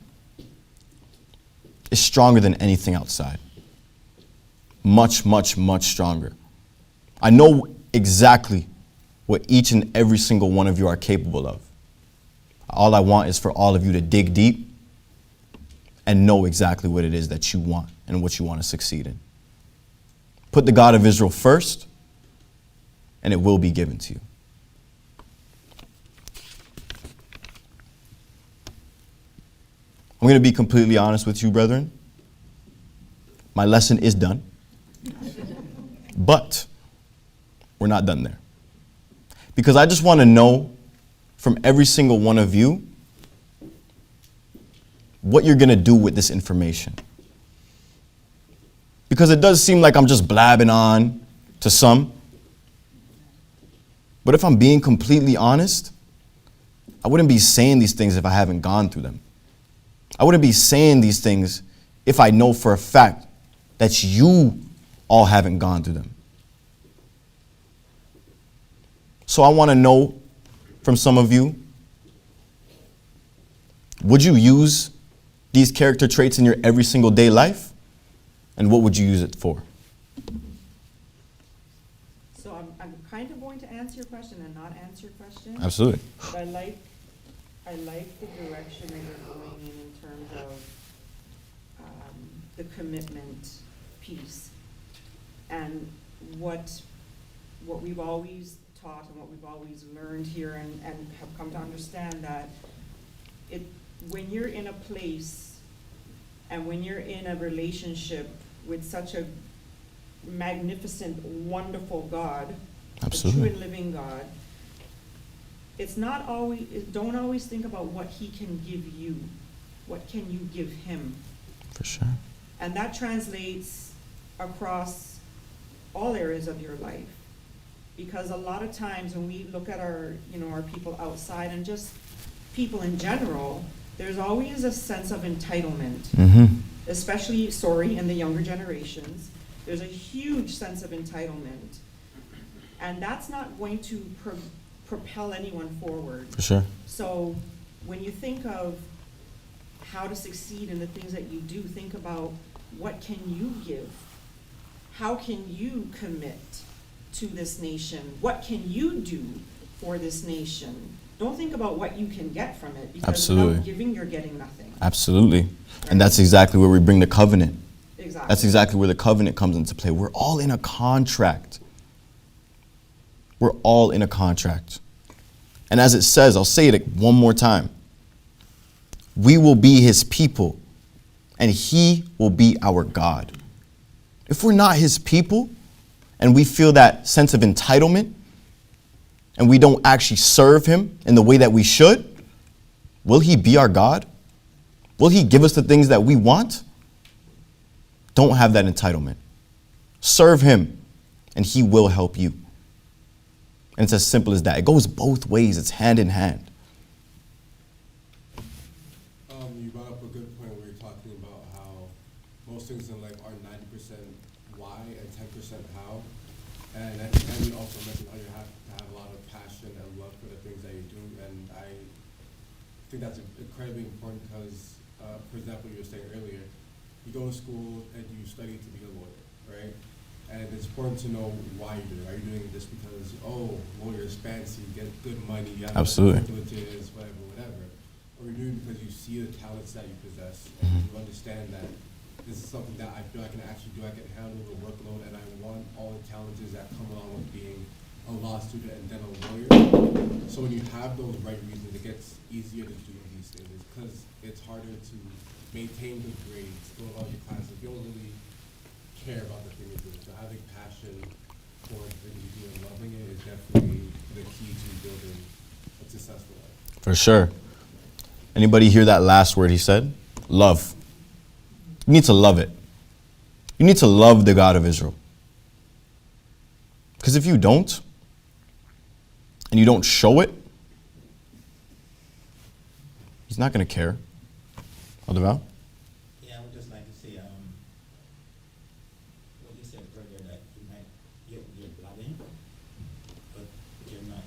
is stronger than anything outside. Much, much, much stronger. I know exactly what each and every single one of you are capable of. All I want is for all of you to dig deep and know exactly what it is that you want and what you want to succeed in. Put the God of Israel first, and it will be given to you. I'm going to be completely honest with you, brethren. My lesson is done. But we're not done there. Because I just want to know from every single one of you what you're going to do with this information. Because it does seem like I'm just blabbing on to some. But if I'm being completely honest, I wouldn't be saying these things if I haven't gone through them. I wouldn't be saying these things if I know for a fact that you all haven't gone through them. So I want to know from some of you, would you use these character traits in your every single day life? And what would you use it for? So I'm kind of going to answer your question and not answer your question. Absolutely. But I like the direction that you're going in terms of the commitment piece. And what we've always taught and what we've always learned here and have come to understand that when you're in a place and when you're in a relationship with such a magnificent, wonderful God, Absolutely. the true and living God, it's not always, don't always think about what he can give you. What can you give him? For sure. And that translates across all areas of your life. Because a lot of times when we look at our, our people outside and just people in general, there's always a sense of entitlement, especially, in the younger generations. There's a huge sense of entitlement. And that's not going to propel anyone forward. For sure. So when you think of how to succeed in the things that you do, think about what can you give? How can you commit to this nation? What can you do for this nation? Don't think about what you can get from it, because Absolutely. without giving, you're getting nothing. Absolutely. And that's exactly where we bring the covenant. Exactly. That's exactly where the covenant comes into play. We're all in a contract. We're all in a contract. And as it says, I'll say it one more time. We will be his people, and he will be our God. If we're not his people, and we feel that sense of entitlement, and we don't actually serve him in the way that we should, will he be our God? Will he give us the things that we want? Don't have that entitlement. Serve him, and he will help you. And it's as simple as that. It goes both ways. It's hand in hand. You brought up a good point where you're talking about how most things in life are 90% why and 10% how. And you also mentioned how you have to have a lot of passion and love for the things that you're doing. And I think that's incredibly important because, for example, you were saying earlier, you go to school and you study to be a lawyer, right? And it's important to know why you're doing it. Are you doing this because, lawyer is fancy, you get good money, you have Absolutely. privileges, whatever. Or you're doing it because you see the talents that you possess and you understand that this is something that I feel I can actually do, I can handle the workload, and I want all the challenges that come along with being a law student and then a lawyer. So when you have those right reasons, it gets easier to do these things because it's harder to maintain good grades, go about your classes. You don't really care about the thing you're doing. So having passion for the thing you do and loving it is definitely the key to building a successful life. For sure. Anybody hear that last word he said? Love. You need to love it. You need to love the God of Israel. Because if you don't, and you don't show it, he's not going to care. Aldeval? Yeah, I would just like to say, what you said earlier, that you might you're blabbing, but you're not.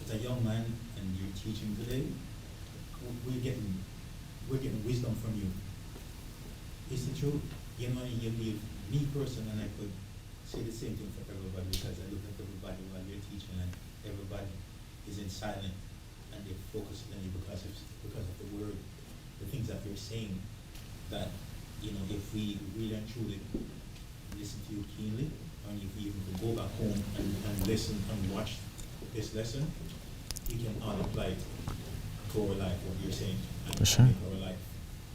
As a young man and you're teaching today, we're getting wisdom from you. It's the truth. You know, you give me person, and I could say the same thing for everybody, because I look at everybody while you're teaching, and everybody is in silence, and they're focused on you because of the word, the things that you're saying. That, if we really and truly listen to you keenly, and if we even go back home and listen and watch this lesson, we can all apply it to our life, what you're saying, and For sure. make our life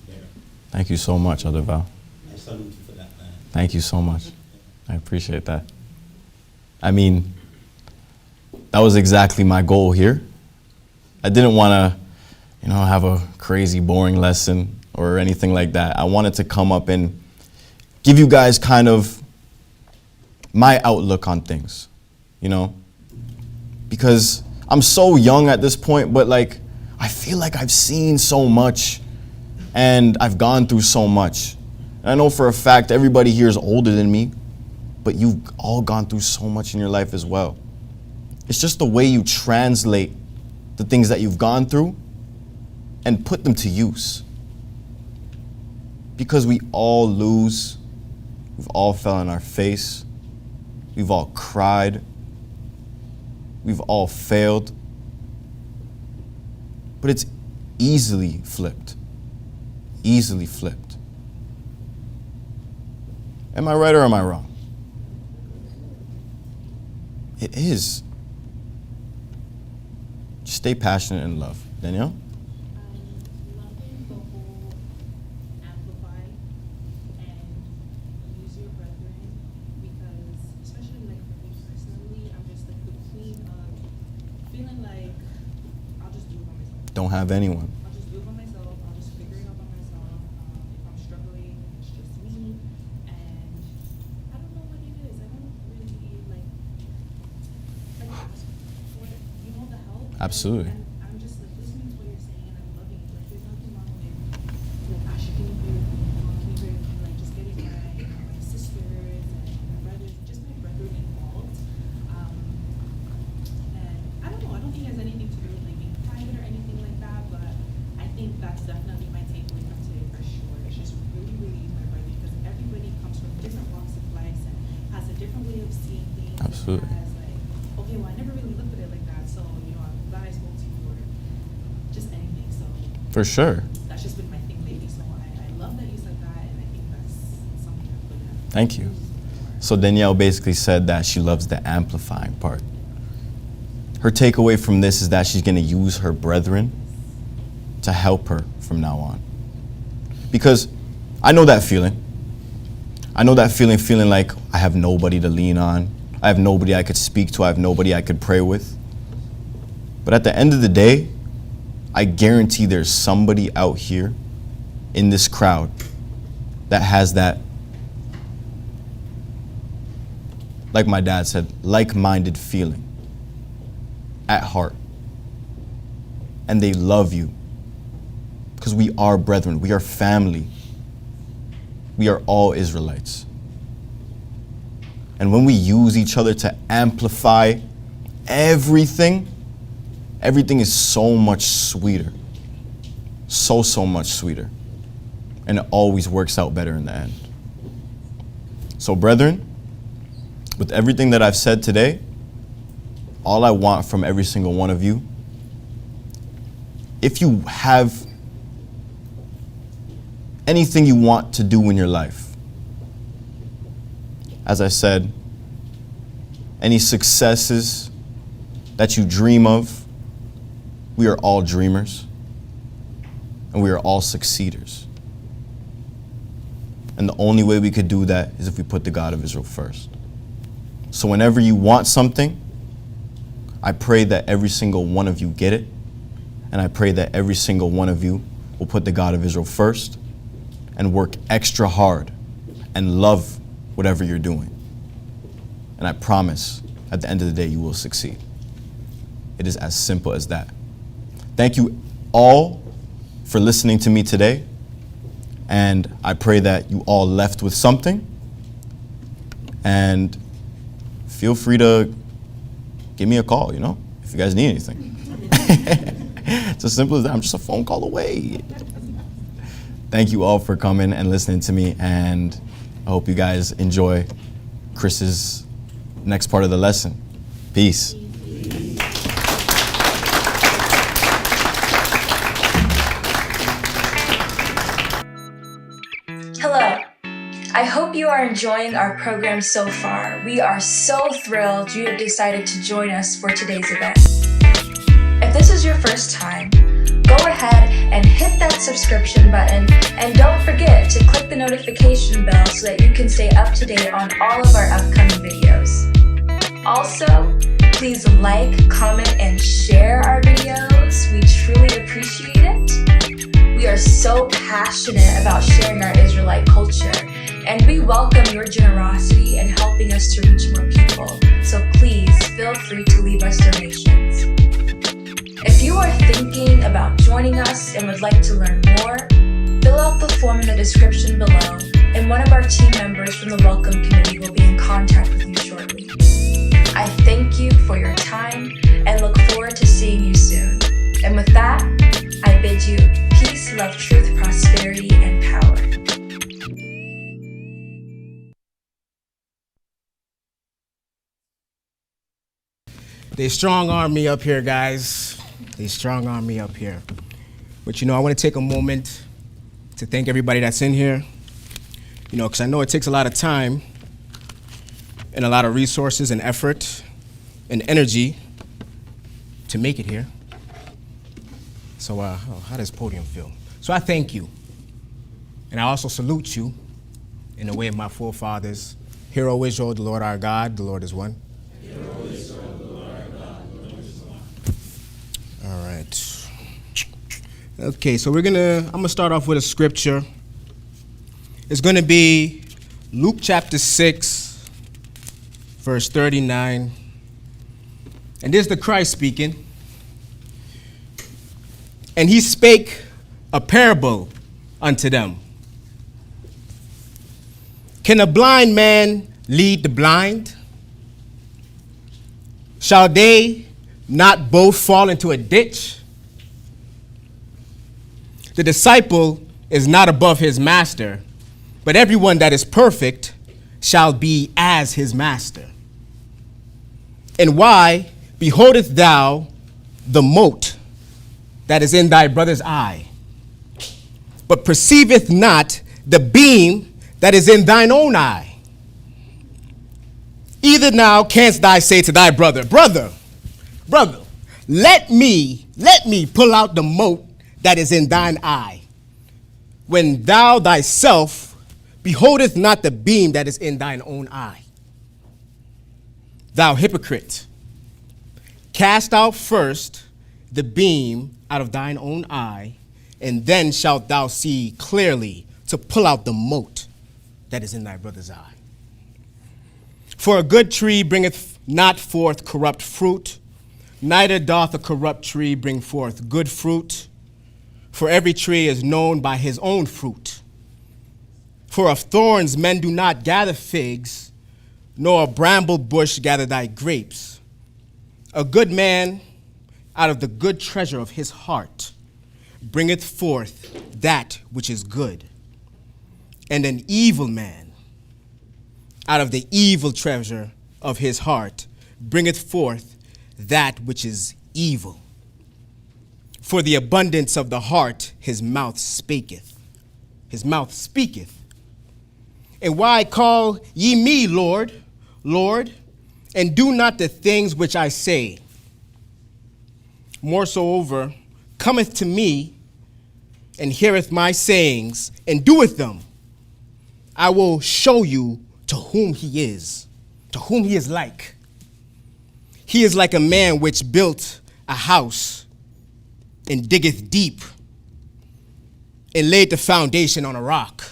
better. Thank you so much, Aldeval. I salute you for that, man. Thank you so much. I appreciate that. I mean, that was exactly my goal here. I didn't want to, have a crazy, boring lesson or anything like that. I wanted to come up and give you guys kind of my outlook on things, because I'm so young at this point, but I feel like I've seen so much and I've gone through so much. And I know for a fact everybody here is older than me, but you've all gone through so much in your life as well. It's just the way you translate the things that you've gone through and put them to use. Because we all lose, we've all fell on our face, we've all cried, we've all failed, but it's easily flipped. Easily flipped. Am I right or am I wrong? It is. Just stay passionate and love. Danielle? Loving the whole amplify don't have anyone. I'll just do it by myself. I'll just figure it out by myself. If I'm struggling, it's just me. And I don't know what it is. I don't really ask for the help. Absolutely. And I'm just like listening to what you're saying, and I'm loving it. Like there's nothing wrong with Asha, can you pray with me? Can you pray with me? Like just getting my sisters and my brothers, just my brethren involved. And I don't know. I don't think it has anything to do with like being private or anything like that. But I think that's definitely my takeaway from today for sure. It's just really, really my brother, because everybody comes from different walks of life and has a different way of seeing things. Absolutely. And has like, okay, well I never really looked at it like that. So I'm glad I spoke to you or just anything. So For sure. that's just been my thing lately. So I love that you said that, and I think that's something I'm gonna Thank you. use more. So Danielle basically said that she loves the amplifying part. Her takeaway from this is that she's going to use her brethren to help her from now on. Because I know that feeling. I know that feeling like I have nobody to lean on. I have nobody I could speak to. I have nobody I could pray with. But at the end of the day, I guarantee there's somebody out here in this crowd that has that, like my dad said, like-minded feeling at heart. And they love you because we are brethren. We are family. We are all Israelites. And when we use each other to amplify everything is so much sweeter. So much sweeter. And it always works out better in the end. So brethren, with everything that I've said today, all I want from every single one of you, if you have anything you want to do in your life, as I said, any successes that you dream of, we are all dreamers and we are all succeeders. And the only way we could do that is if we put the God of Israel first. So whenever you want something, I pray that every single one of you get it. And I pray that every single one of you will put the God of Israel first and work extra hard and love whatever you're doing. And I promise at the end of the day, you will succeed. It is as simple as that. Thank you all for listening to me today. And I pray that you all left with something. And feel free to give me a call, if you guys need anything. It's as simple as that. I'm just a phone call away. Thank you all for coming and listening to me. And I hope you guys enjoy Chris's next part of the lesson. Peace. Hello. I hope you are enjoying our program so far. We are so thrilled you have decided to join us for today's event. If this is your first time, go ahead and hit that subscription button, and don't forget to click the notification bell so that you can stay up to date on all of our upcoming videos. Also, please like, comment, and share our videos. We truly appreciate it. We are so passionate about sharing our Israelite culture, and we welcome your generosity in helping us to reach more people. So please feel free to leave us donations. If you are thinking about joining us and would like to learn more, fill out the form in the description below, and one of our team members from the Welcome Committee will be in contact with you shortly. I thank you for your time and look forward to seeing you soon. And with that, I bid you peace, love, truth, prosperity, and power. They strong-arm me up here, guys. They strong-arm me up here. But I want to take a moment to thank everybody that's in here. Because I know it takes a lot of time and a lot of resources and effort and energy to make it here. So how does podium feel? So I thank you. And I also salute you in the way of my forefathers. Hear, O Israel, the Lord our God, the Lord is one. Hear, O Israel, the Lord our God, the Lord is one. All right. Okay, so I'm gonna start off with a scripture. It's gonna be Luke chapter 6, verse 39. And this is the Christ speaking. And he spake a parable unto them. Can a blind man lead the blind? Shall they not both fall into a ditch? The disciple is not above his master, but everyone that is perfect shall be as his master. And why beholdest thou the mote that is in thy brother's eye, but perceiveth not the beam that is in thine own eye? Either now canst thou say to thy brother, brother, let me pull out the mote that is in thine eye, when thou thyself beholdeth not the beam that is in thine own eye. Thou hypocrite, cast out first the beam out of thine own eye, and then shalt thou see clearly to pull out the mote that is in thy brother's eye. For a good tree bringeth not forth corrupt fruit, neither doth a corrupt tree bring forth good fruit. For every tree is known by his own fruit. For of thorns men do not gather figs, nor a bramble bush gather thy grapes. A good man out of the good treasure of his heart bringeth forth that which is good. And an evil man out of the evil treasure of his heart bringeth forth that which is evil. For the abundance of the heart his mouth speaketh. His mouth speaketh. And why call ye me Lord, Lord, and do not the things which I say? Moreover, cometh to me, and heareth my sayings, and doeth them. I will show you to whom he is like. He is like a man which built a house, and diggeth deep, and laid the foundation on a rock.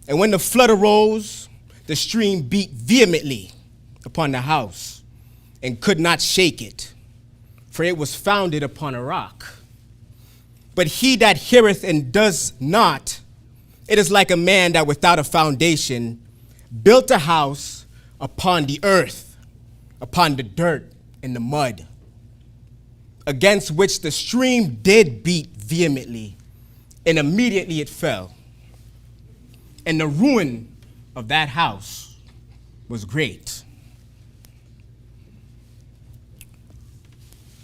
And when the flood arose, the stream beat vehemently upon the house, and could not shake it, for it was founded upon a rock. But he that heareth and does not, it is like a man that without a foundation built a house upon the earth, upon the dirt and the mud, against which the stream did beat vehemently, and immediately it fell. And the ruin of that house was great.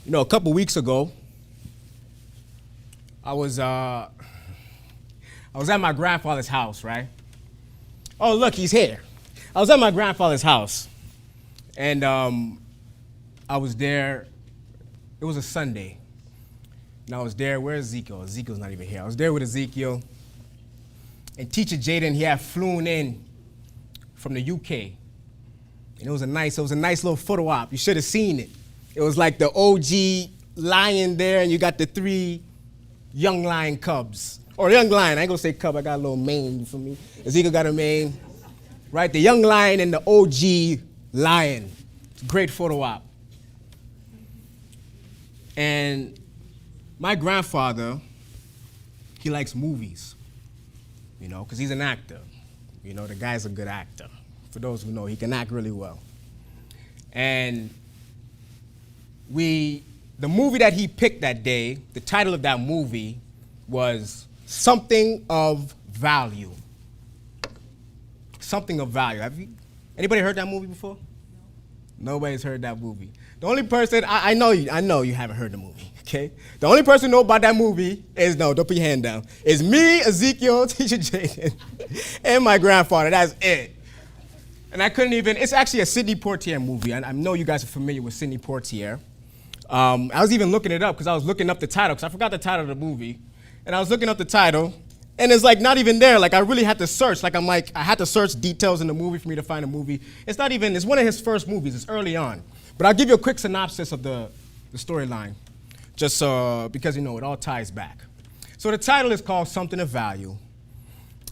You know, a couple weeks ago, I was at my grandfather's house, right? Oh, look, he's here. I was at my grandfather's house, and I was there. It was a Sunday, and I was there. Where's Ezekiel? Ezekiel's not even here. I was there with Ezekiel, and Teacher Jaden, he had flown in from the UK, and it was a nice little photo op. You should have seen it. It was like the OG lion there, and you got the 3 young lion cubs. Or young lion, I ain't gonna say cub, I got a little mane for me. Ezekiel got a mane. Right, the young lion and the OG lion. Great photo op. And my grandfather, he likes movies, you know, because he's an actor. You know, the guy's a good actor. For those who know, he can act really well. And the movie that he picked that day, the title of that movie was Something of Value. Something of Value. Anybody heard that movie before? No. Nobody's heard that movie. The only person, I know you haven't heard the movie, okay? The only person who knows about that movie is, no, don't put your hand down, is me, Ezekiel, Teacher Jaden, and my grandfather. That's it. And I couldn't even, it's actually a Sidney Poitier movie. I know you guys are familiar with Sidney Poitier. I was even looking it up because I was looking up the title because I forgot the title of the movie. And I was looking up the title, and it's like not even there. Like I really had to search. I had to search details in the movie for me to find a movie. It's one of his first movies. It's early on. But I'll give you a quick synopsis of the storyline. just because, it all ties back. So the title is called Something of Value,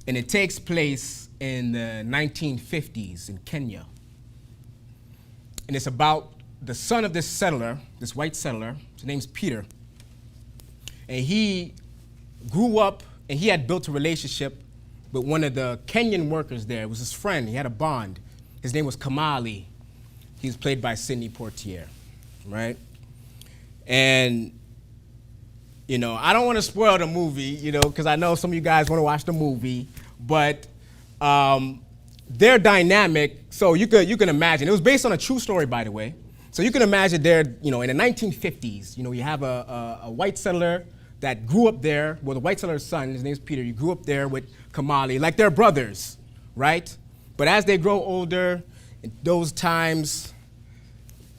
and it takes place in the 1950s in Kenya. And it's about the son of this settler, this white settler. His name's Peter. And he grew up, and he had built a relationship with one of the Kenyan workers there. It was his friend. He had a bond. His name was Kamali. He was played by Sidney Poitier, right? And, I don't want to spoil the movie, because I know some of you guys want to watch the movie, but their dynamic, so you can imagine. It was based on a true story, by the way. So you can imagine there, in the 1950s, you have a white settler that grew up there, well, the white settler's son, his name's Peter, he grew up there with Kamali, like they're brothers, right? But as they grow older, in those times,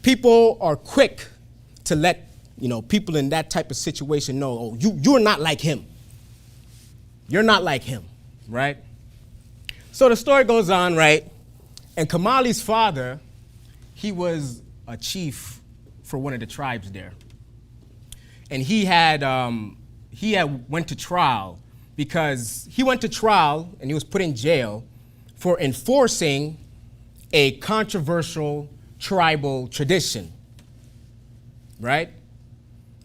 people are quick to let, people in that type of situation know, oh, you're not like him. You're not like him, right? So the story goes on, right? And Kamali's father, he was a chief for one of the tribes there. And he had went to trial because he went to trial and he was put in jail for enforcing a controversial tribal tradition, right?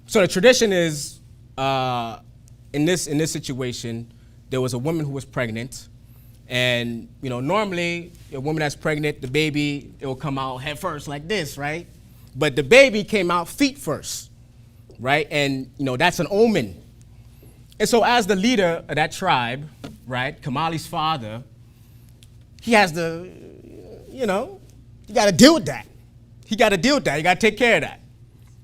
So the tradition is, in this situation, there was a woman who was pregnant, and normally a woman that's pregnant, the baby, it will come out head first like this, right? But the baby came out feet first, right? And that's an omen. And so as the leader of that tribe, right, Kamali's father, he has to, you got to deal with that. He got to deal with that. You got to take care of that.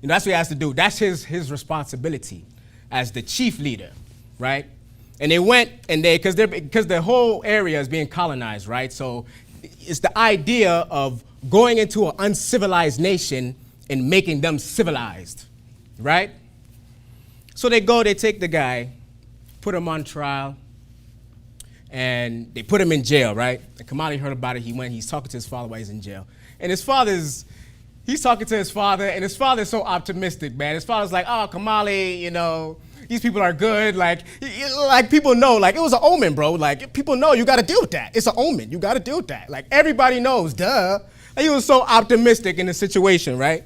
That's what he has to do. That's his responsibility as the chief leader, right? And they went and because the whole area is being colonized, right? So it's the idea of going into an uncivilized nation and making them civilized, right? So they take the guy, put him on trial, and they put him in jail, right? And Kamali heard about it. He's talking to his father while he's in jail. And he's talking to his father, and his father's so optimistic, man. His father's like, oh, Kamali, these people are good. Like people know, like it was an omen, bro. Like people know you got to deal with that. It's an omen. You got to deal with that. Like everybody knows, duh. And he was so optimistic in the situation, right?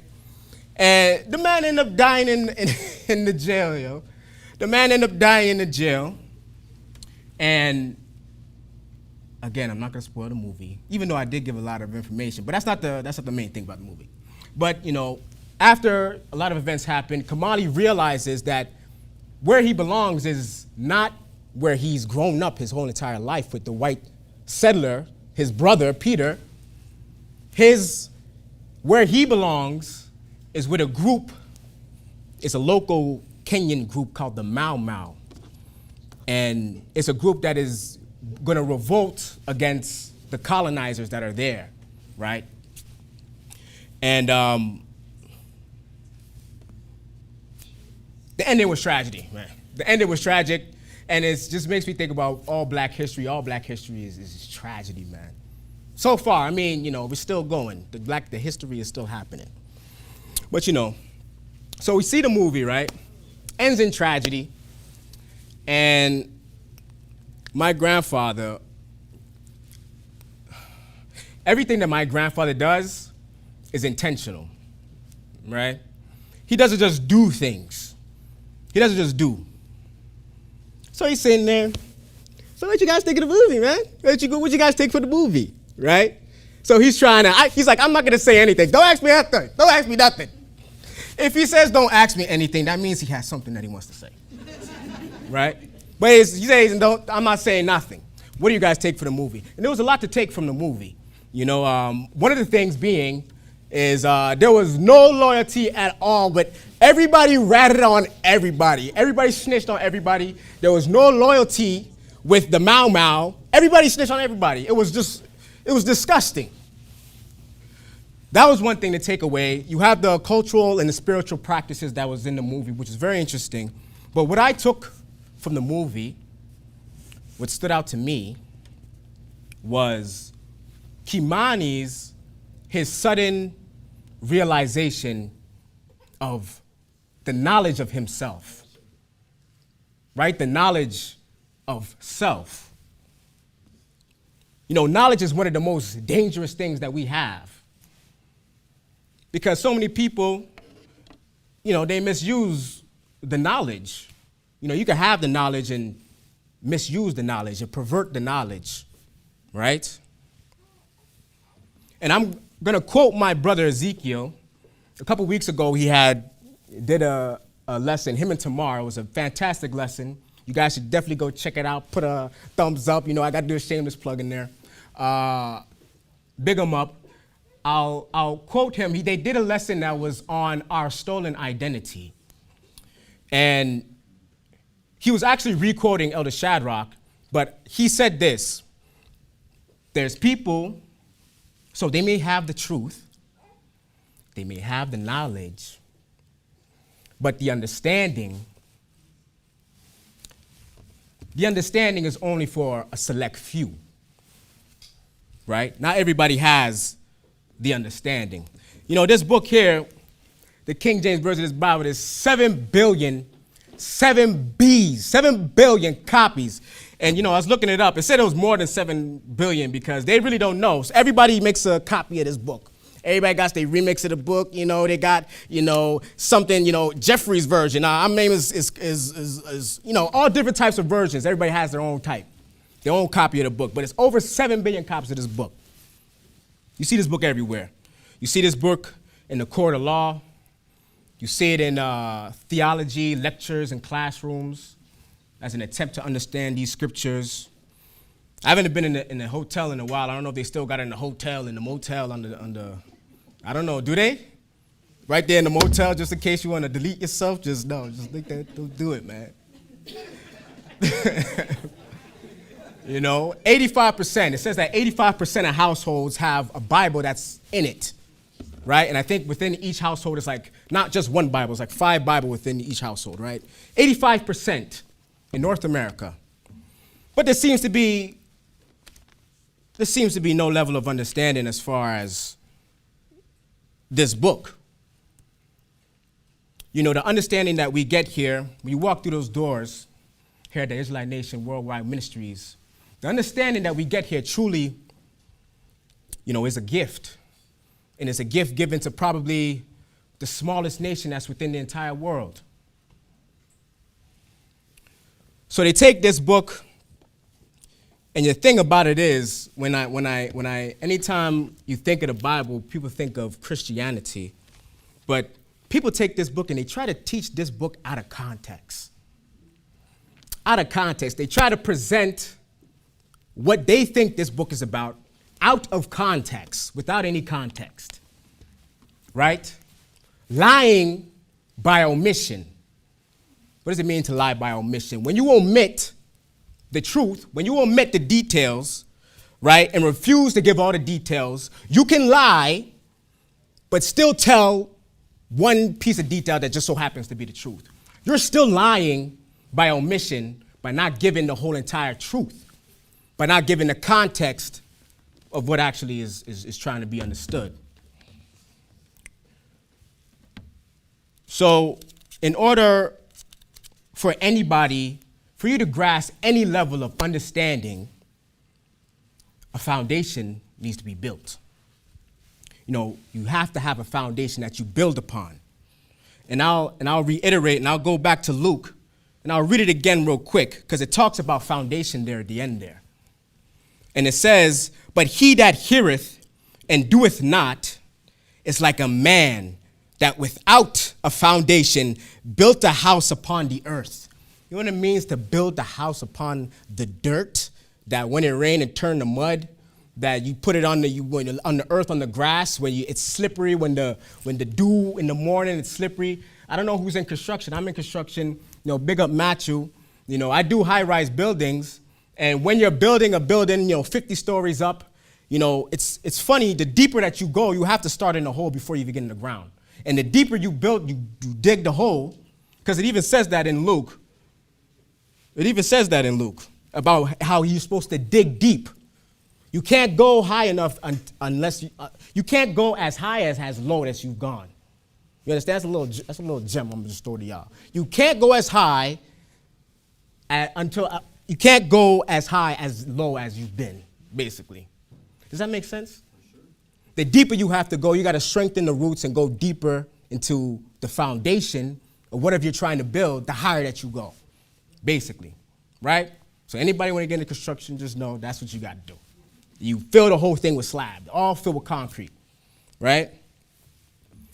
And the man ended up dying in the jail, yo. The man ended up dying in the jail. And again, I'm not gonna spoil the movie, even though I did give a lot of information. But that's not the main thing about the movie. But after a lot of events happen, Kamali realizes that where he belongs is not where he's grown up his whole entire life with the white settler, his brother Peter. Where he belongs is with a group. It's a local Kenyan group called the Mau Mau. And it's a group that is going to revolt against the colonizers that are there, right? And the ending was tragedy, man. The ending was tragic, and it just makes me think about all black history. All black history is tragedy, man. So far, we're still going. The history is still happening. But so we see the movie, right? Ends in tragedy, and my grandfather, everything that my grandfather does is intentional, right? He doesn't just do things. He doesn't just do. So he's sitting there. So what you guys think of the movie, man? What you guys think for the movie, right? So he's he's like, I'm not gonna say anything. Don't ask me nothing. Don't ask me nothing. If he says don't ask me anything, that means he has something that he wants to say, right? But he says, I'm not saying nothing. What do you guys take for the movie? And there was a lot to take from the movie. One of the things being is there was no loyalty at all, but everybody ratted on everybody. Everybody snitched on everybody. There was no loyalty with the Mau Mau. Everybody snitched on everybody. It was disgusting. That was one thing to take away. You have the cultural and the spiritual practices that was in the movie, which is very interesting. But what I took from the movie, what stood out to me, was his sudden realization of the knowledge of himself, right? The knowledge of self. You know, knowledge is one of the most dangerous things that we have, because so many people, you know, they misuse the knowledge. You know, you can have the knowledge and misuse the knowledge and pervert the knowledge, right? And I'm going to quote my brother Ezekiel. A couple weeks ago, he did a lesson, him and Tamar. It was a fantastic lesson. You guys should definitely go check it out. Put a thumbs up. You know, I got to do a shameless plug in there. Big him up. I'll quote him. They did a lesson that was on our stolen identity. And he was actually re-quoting Elder Shadrach, but he said this: there's people, so they may have the truth, they may have the knowledge, but the understanding is only for a select few, right? Not everybody has the understanding. You know, this book here, the King James Version of this Bible, is 7 billion copies. And, you know, I was looking it up. It said it was more than 7 billion because they really don't know. So everybody makes a copy of this book. Everybody got their remix of the book. You know, they got, you know, something, you know, Jeffrey's version. Our name is, you know, all different types of versions. Everybody has their own type, their own copy of the book. But it's over 7 billion copies of this book. You see this book everywhere. You see this book in the court of law. You see it in theology, lectures, and classrooms as an attempt to understand these scriptures. I haven't been in a hotel in a while. I don't know if they still got it in the hotel, in the motel, under I don't know, do they? Right there in the motel, just in case you want to delete yourself, just think that, don't do it, man. You know, 85%, it says that 85% of households have a Bible that's in it, right? And I think within each household, it's like not just one Bible, it's like 5 Bibles within each household, right? 85% in North America. But there seems to be no level of understanding as far as this book. You know, the understanding that we get here, when you walk through those doors here at the Israelite Nation Worldwide Ministries, the understanding that we get here truly, you know, is a gift. And it's a gift given to probably the smallest nation that's within the entire world. So they take this book, and the thing about it is, anytime you think of the Bible, people think of Christianity. But people take this book and they try to teach this book out of context. Out of context. They try to present what they think this book is about out of context, without any context, right? Lying by omission. What does it mean to lie by omission? When you omit the truth, when you omit the details, right, and refuse to give all the details, you can lie, but still tell one piece of detail that just so happens to be the truth. You're still lying by omission, by not giving the whole entire truth, by not giving the context of what actually is trying to be understood. So in order for you to grasp any level of understanding, a foundation needs to be built. You know, you have to have a foundation that you build upon. And I'll reiterate, and I'll go back to Luke, and I'll read it again real quick, because it talks about foundation there at the end there. And it says, "But he that heareth and doeth not is like a man that without a foundation built a house upon the earth." You know what it means to build the house upon the dirt, that when it rained it turned to mud, that you put it on the earth, on the grass, it's slippery, when the dew in the morning, it's slippery. I don't know who's in construction. I'm in construction, you know, big up Matthew. You know, I do high-rise buildings, and when you're building a building, you know, 50 stories up, you know, it's funny, the deeper that you go, you have to start in the hole before you even get in the ground. And the deeper you build, you dig the hole, because it even says that in Luke. It even says that in Luke, about how you're supposed to dig deep. You can't go high enough unless you can't go as high as low as you've gone. You understand? That's a little gem I'm just throw to y'all. You can't go as high you can't go as high as low as you've been, basically. Does that make sense? The deeper you have to go, you got to strengthen the roots and go deeper into the foundation of whatever you're trying to build, the higher that you go, basically, right? So anybody want to get into construction, just know that's what you got to do. You fill the whole thing with slab, all filled with concrete, right?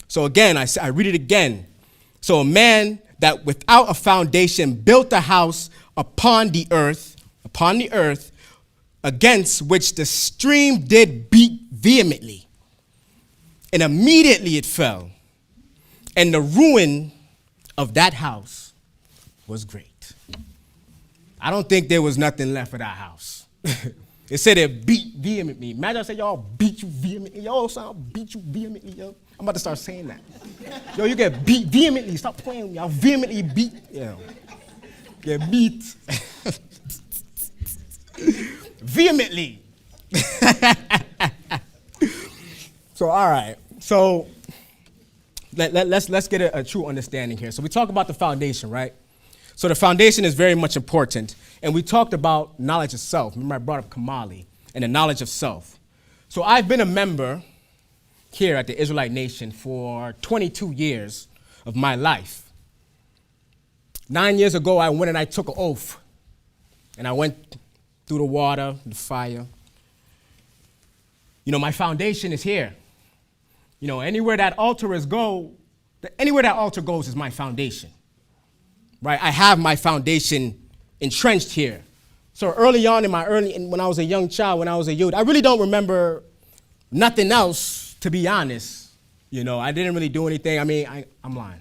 So again, I read it again. So a man that without a foundation built a house upon the earth, against which the stream did beat vehemently. And immediately it fell. And the ruin of that house was great. I don't think there was nothing left of that house. It said it beat vehemently. Imagine I said, y'all beat you vehemently. Yo, son, I'll beat you vehemently, yo. I'm about to start saying that. Yo, you get beat vehemently. Stop playing with me. I'll vehemently beat, get beat. Vehemently. So, all right. So, let's get a true understanding here. So we talk about the foundation, right? So the foundation is very much important. And we talked about knowledge of self. Remember I brought up Kamali and the knowledge of self. So I've been a member here at the Israelite Nation for 22 years of my life. 9 years ago, I went and I took an oath. And I went through the water, the fire. You know, my foundation is here. You know, anywhere that altar goes is my foundation. Right? I have my foundation entrenched here. So early on when I was a young child, when I was a youth, I really don't remember nothing else, to be honest. You know, I didn't really do anything. I mean, I'm lying.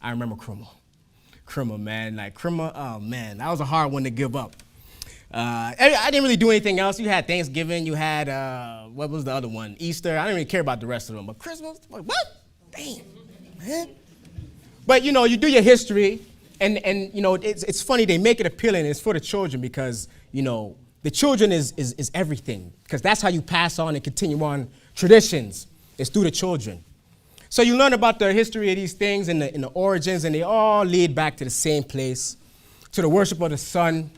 I remember Krima, man. Like Krima, oh man, that was a hard one to give up. I didn't really do anything else. You had Thanksgiving, you had, what was the other one? Easter. I didn't really care about the rest of them. But Christmas, what? Damn, man. But, you know, you do your history, and you know, it's funny, they make it appealing, it's for the children because, you know, the children is everything, because that's how you pass on and continue on traditions. It's through the children. So you learn about the history of these things and the origins, and they all lead back to the same place, to the worship of the sun,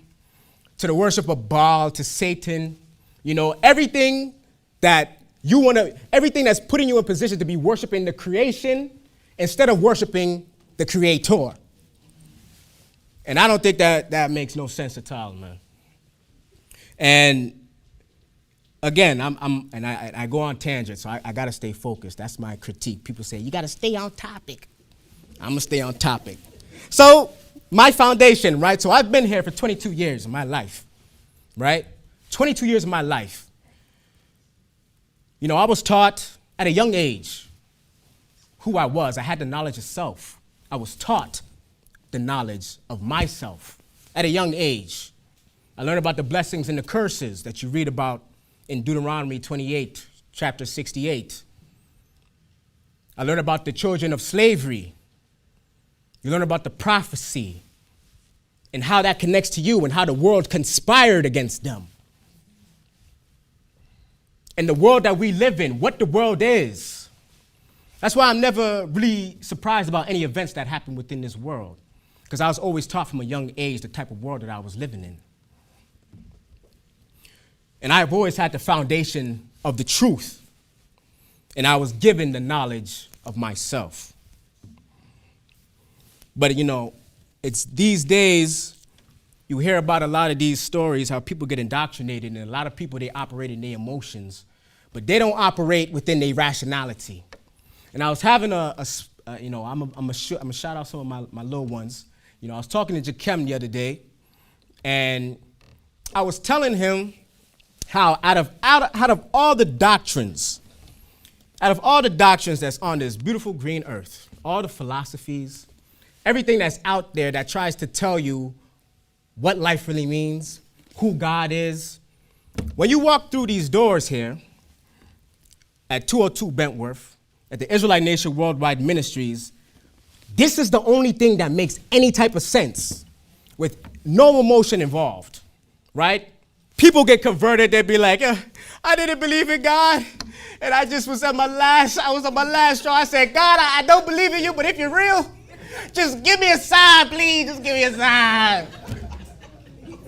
to the worship of Baal, to Satan. You know, everything that's putting you in position to be worshiping the creation instead of worshiping the creator. And I don't think that makes no sense at all, man. And again, I go on tangents, so I gotta stay focused. That's my critique. People say, you gotta stay on topic. I'm gonna stay on topic. So, my foundation, right? So I've been here for 22 years of my life, right? 22 years of my life. You know, I was taught at a young age who I was. I had the knowledge of self. I was taught the knowledge of myself at a young age. I learned about the blessings and the curses that you read about in Deuteronomy 28, chapter 68. I learned about the children of slavery. You learn about the prophecy and how that connects to you and how the world conspired against them. And the world that we live in, what the world is. That's why I'm never really surprised about any events that happen within this world, because I was always taught from a young age the type of world that I was living in. And I've always had the foundation of the truth, and I was given the knowledge of myself. But, you know, it's these days, you hear about a lot of these stories, how people get indoctrinated, and a lot of people, they operate in their emotions, but they don't operate within their rationality. And I was having you know, I'm gonna shout out some of my little ones. You know, I was talking to Jakem the other day, and I was telling him how out of all the doctrines that's on this beautiful green earth, all the philosophies, everything that's out there that tries to tell you what life really means, who God is, when you walk through these doors here at 202 Bentworth, at the Israelite Nation Worldwide Ministries, this is the only thing that makes any type of sense with no emotion involved, right? People get converted, they be like, I didn't believe in God, And I just was on my last straw. I said, God, I don't believe in you, but if you're real, just give me a sign, please. Just give me a sign.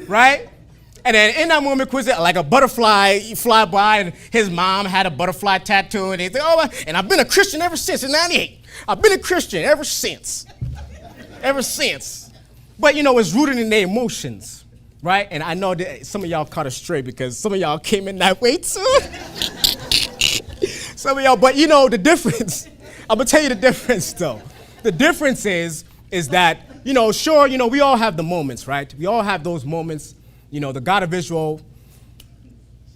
Right? And then in that moment, like a butterfly, you fly by, and his mom had a butterfly tattoo, and he said, oh, and I've been a Christian ever since, in 98. I've been a Christian ever since. Ever since. But, it's rooted in their emotions, right? And I know that some of y'all caught it straight because some of y'all came in that way too. Some of y'all, but the difference, I'm going to tell you the difference, though. The difference is that, sure, we all have the moments, right? We all have those moments. The God of Israel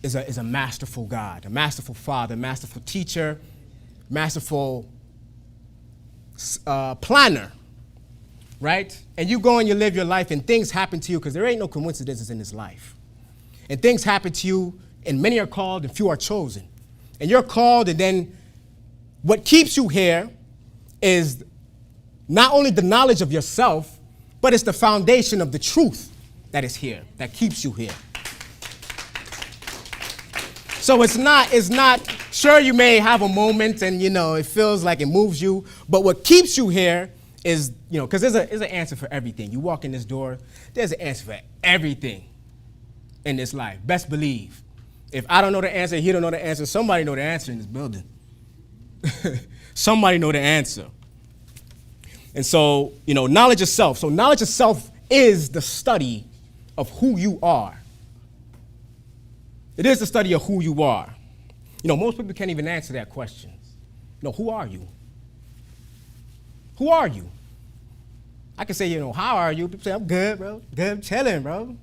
is a masterful God, a masterful father, a masterful teacher, masterful planner, right? And you go and you live your life and things happen to you because there ain't no coincidences in this life. And things happen to you and many are called and few are chosen. And you're called, and then what keeps you here is not only the knowledge of yourself, but it's the foundation of the truth that is here, that keeps you here. So it's not, sure you may have a moment and, it feels like it moves you, but what keeps you here is, because there's an answer for everything. You walk in this door, there's an answer for everything in this life. Best believe. If I don't know the answer, he don't know the answer, somebody know the answer in this building. Somebody know the answer. And so, knowledge of self. So knowledge of self is the study of who you are. It is the study of who you are. Most people can't even answer that question. Who are you? Who are you? I can say, how are you? People say, I'm good, bro. Good, I'm chilling, bro.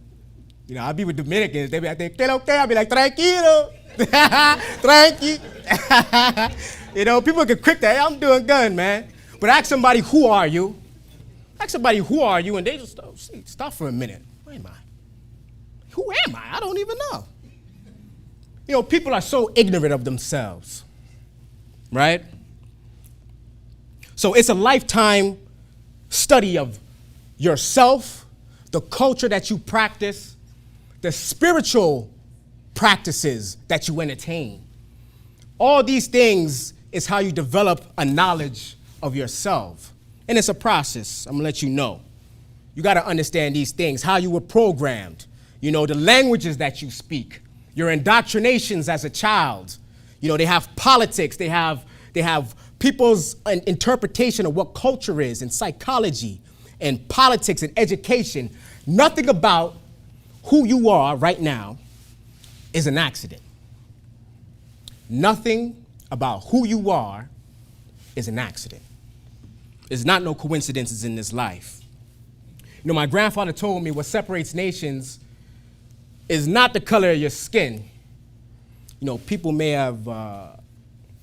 I'll be with Dominicans. They be like, I'll be like, tranquilo. Tranqui. People get quick to, hey, I'm doing good, man. But ask somebody, who are you? Ask somebody, who are you? And they just stop for a minute. Who am I? Who am I? I don't even know. People are so ignorant of themselves, right? So it's a lifetime study of yourself, the culture that you practice, the spiritual practices that you entertain. All these things is how you develop a knowledge of yourself. And it's a process, I'm gonna let you know. You gotta understand these things, how you were programmed, the languages that you speak, your indoctrinations as a child. They have politics, they have people's interpretation of what culture is, and psychology, and politics, and education. Nothing about who you are right now is an accident. Nothing about who you are is an accident. There's not no coincidences in this life. My grandfather told me what separates nations is not the color of your skin. People may have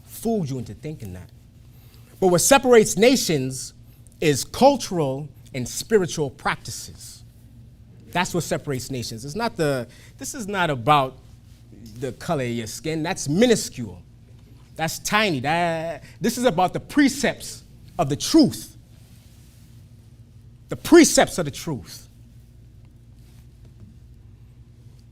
fooled you into thinking that. But what separates nations is cultural and spiritual practices. That's what separates nations. This is not about the color of your skin. That's minuscule. That's tiny. This is about the precepts of the truth. The precepts of the truth.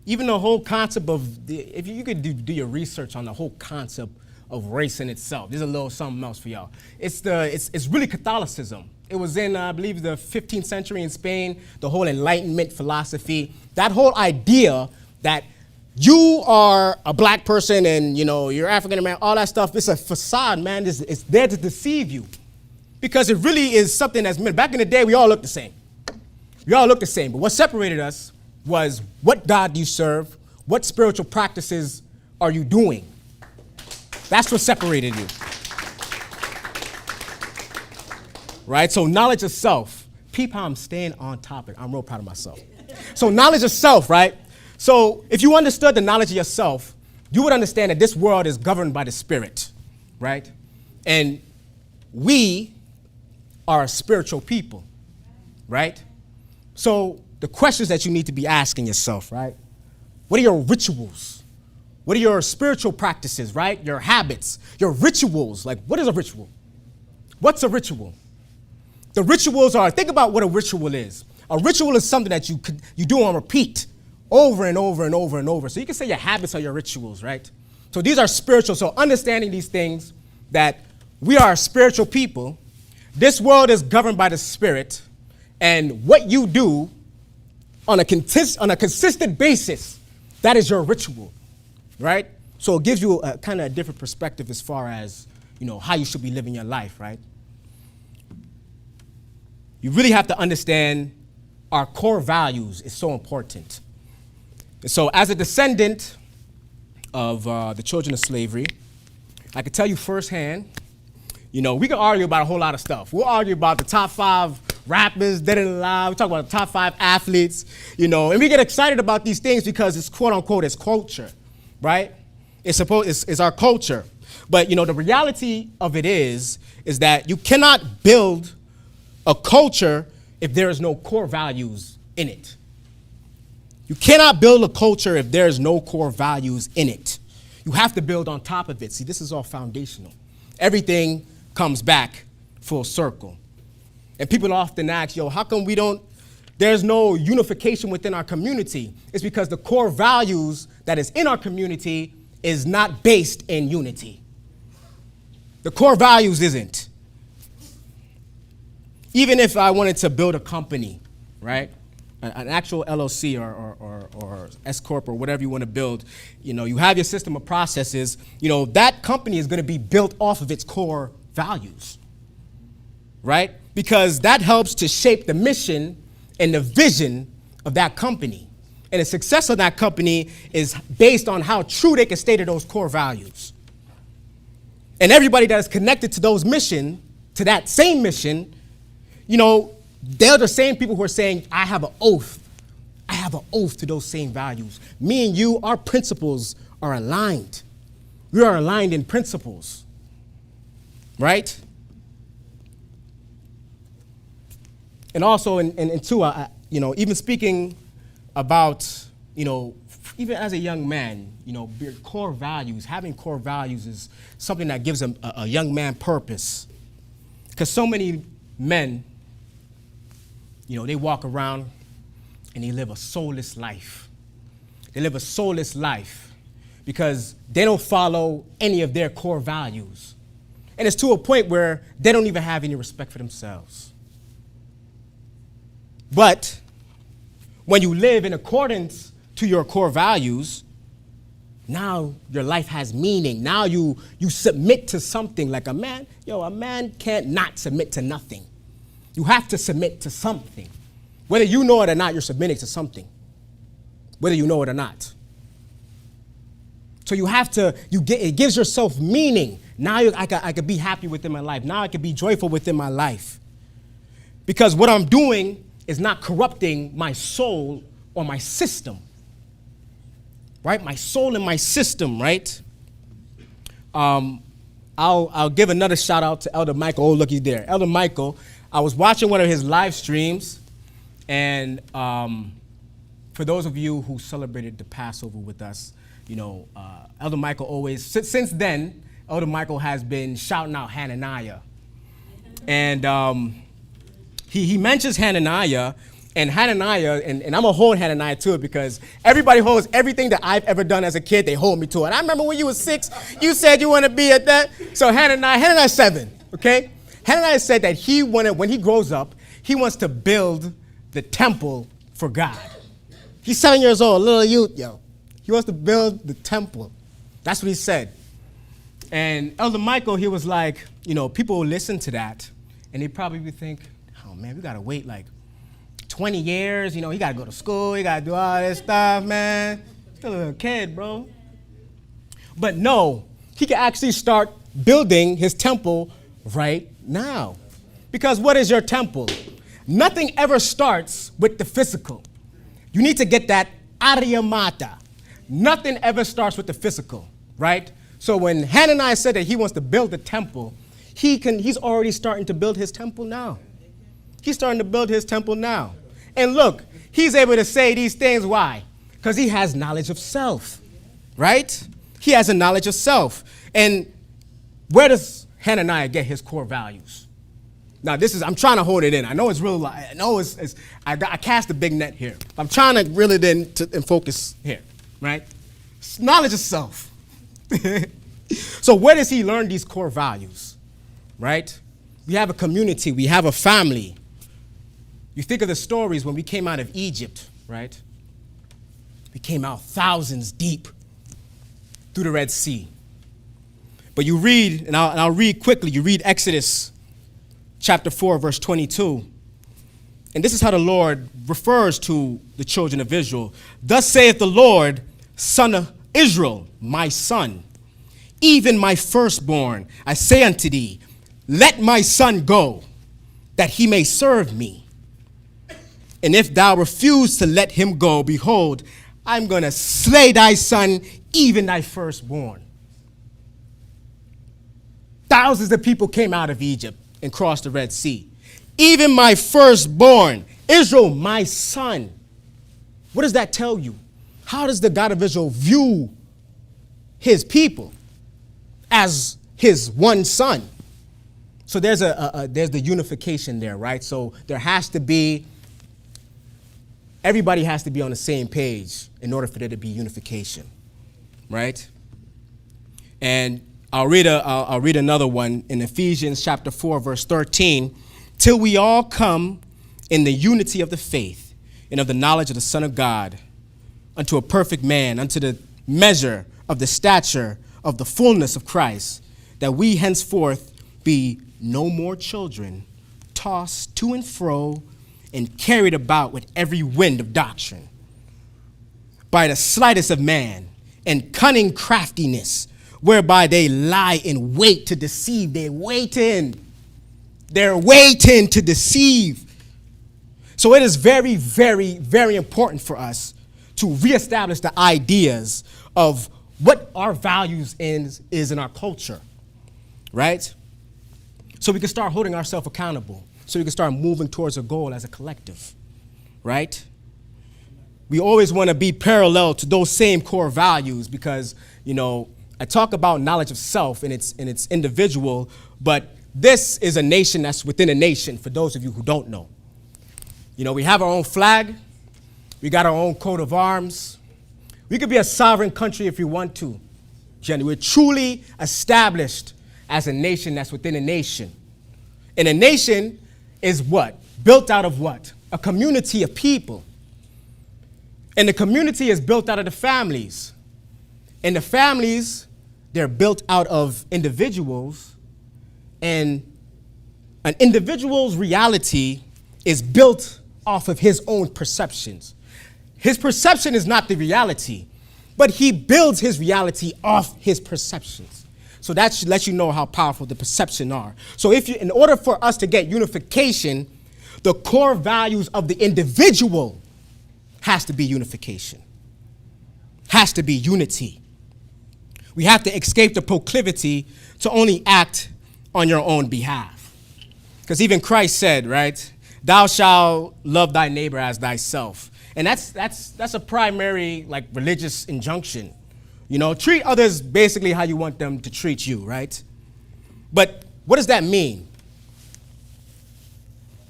Even the whole concept of, if you could do your research on the whole concept of race in itself. There's a little something else for y'all. It's really Catholicism. It was in, I believe, the 15th century in Spain, the whole Enlightenment philosophy. That whole idea that you are a black person and, you're African American, all that stuff, it's a facade, man. It's there to deceive you. Because it really is something that's meant. Back in the day, we all looked the same. We all looked the same. But what separated us was what God do you serve? What spiritual practices are you doing? That's what separated you. Right? So knowledge of self. Peep how I'm staying on topic. I'm real proud of myself. So knowledge of self, right? So if you understood the knowledge of yourself, you would understand that this world is governed by the Spirit, right? And we are a spiritual people, right? So the questions that you need to be asking yourself, right? What are your rituals? What are your spiritual practices, right? Your habits, your rituals. Like, what is a ritual? What's a ritual? The rituals are, think about what a ritual is. A ritual is something that you do on repeat over and over and over and over. So you can say your habits are your rituals, right? So these are spiritual. So understanding these things, that we are a spiritual people. This world is governed by the Spirit. And what you do on a consistent basis, that is your ritual, right? So it gives you a kind of a different perspective as far as, how you should be living your life, right? You really have to understand our core values is so important. And so as a descendant of the children of slavery, I can tell you firsthand, we can argue about a whole lot of stuff. We'll argue about the top 5 rappers dead and alive. We talk about the top 5 athletes, and we get excited about these things because it's quote unquote, it's culture, right? It's our culture. But, the reality of it is that you cannot build a culture if there is no core values in it. You cannot build a culture if there is no core values in it. You have to build on top of it. See, this is all foundational. Everything comes back full circle. And people often ask, how come there's no unification within our community? It's because the core values that is in our community is not based in unity. The core values isn't. Even if I wanted to build a company, right? An actual LLC or S Corp or whatever you want to build, you have your system of processes, that company is going to be built off of its core values, right? Because that helps to shape the mission and the vision of that company. And the success of that company is based on how true they can stay to those core values. And everybody that is connected to to that same mission, they're the same people who are saying, I have an oath to those same values. Me and you, our principles are aligned. We are aligned in principles, right? And also, even speaking about, even as a young man, core values, having core values is something that gives a young man purpose. Because so many men, they walk around and they live a soulless life. They live a soulless life because they don't follow any of their core values. And it's to a point where they don't even have any respect for themselves. But when you live in accordance to your core values, now your life has meaning. Now you submit to something. Like a man can't not submit to nothing. You have to submit to something. Whether you know it or not, you're submitting to something. Whether you know it or not. So it gives yourself meaning. Now I could be happy within my life. Now I could be joyful within my life. Because what I'm doing is not corrupting my soul or my system. Right? My soul and my system, right? I'll give another shout out to Elder Michael. Oh, look, he's there. Elder Michael, I was watching one of his live streams, and for those of you who celebrated the Passover with us, Elder Michael always, since then, Elder Michael has been shouting out Hananiah. And he mentions Hananiah, and Hananiah, and I'm going to hold Hananiah to it because everybody holds everything that I've ever done as a kid, they hold me to it. I remember when you were 6, you said you want to be at that. So Hananiah's 7, okay? Hananiah said that when he grows up, he wants to build the temple for God. He's 7 years old, a little youth, yo. He wants to build the temple. That's what he said. And Elder Michael, he was like, people will listen to that, and they probably would think, oh, man, we got to wait like 20 years. He got to go to school. He got to do all this stuff, man. Still a little kid, bro. But no, he can actually start building his temple right now. Because what is your temple? Nothing ever starts with the physical. You need to get that out of your mata. Nothing ever starts with the physical, right? So when Hananiah said that he wants to build the temple, he's already starting to build his temple now. He's starting to build his temple now. And look, he's able to say these things. Why? Because he has knowledge of self, right? He has a knowledge of self. And where does Hananiah get his core values? Now, I'm trying to hold it in. I know it's real. I know I cast a big net here. I'm trying to reel it in and focus here, right? Knowledge of self. So where does he learn these core values, right? We have a community. We have a family. You think of the stories when we came out of Egypt, right? We came out thousands deep through the Red Sea. But you read, and I'll read quickly, you read Exodus chapter 4, verse 22. And this is how the Lord refers to the children of Israel. Thus saith the Lord, son of Israel, my son, even my firstborn, I say unto thee, let my son go, that he may serve me. And if thou refuse to let him go, behold, I'm going to slay thy son, even thy firstborn. Thousands of people came out of Egypt and crossed the Red Sea. Even my firstborn, Israel, my son. What does that tell you? How does the God of Israel view his people? As his one son. So there's the unification there, right? So there has to be, everybody has to be on the same page in order for there to be unification, right? And I'll read another one in Ephesians chapter 4, verse 13. Till we all come in the unity of the faith and of the knowledge of the Son of God, unto a perfect man, unto the measure of the stature of the fullness of Christ, that we henceforth be no more children, tossed to and fro and carried about with every wind of doctrine, by the slightest of man and cunning craftiness, whereby they lie in wait to deceive. They're waiting to deceive. So it is very, very, very important for us to reestablish the ideas of what our values is in our culture, right? So we can start holding ourselves accountable, so we can start moving towards a goal as a collective, right? We always want to be parallel to those same core values because, I talk about knowledge of self and it's individual, but this is a nation that's within a nation, for those of you who don't know. We have our own flag. We got our own coat of arms. We could be a sovereign country if we want to. Jenny, we're truly established as a nation that's within a nation. And a nation is what? Built out of what? A community of people. And the community is built out of the families. And the families, they're built out of individuals. And an individual's reality is built off of his own perceptions. His perception is not the reality, but he builds his reality off his perceptions. So that should let you know how powerful the perceptions are. So in order for us to get unification, the core values of the individual has to be unification, has to be unity. We have to escape the proclivity to only act on your own behalf. Because even Christ said, right, thou shalt love thy neighbor as thyself. And that's a primary religious injunction. Treat others basically how you want them to treat you, right? But what does that mean?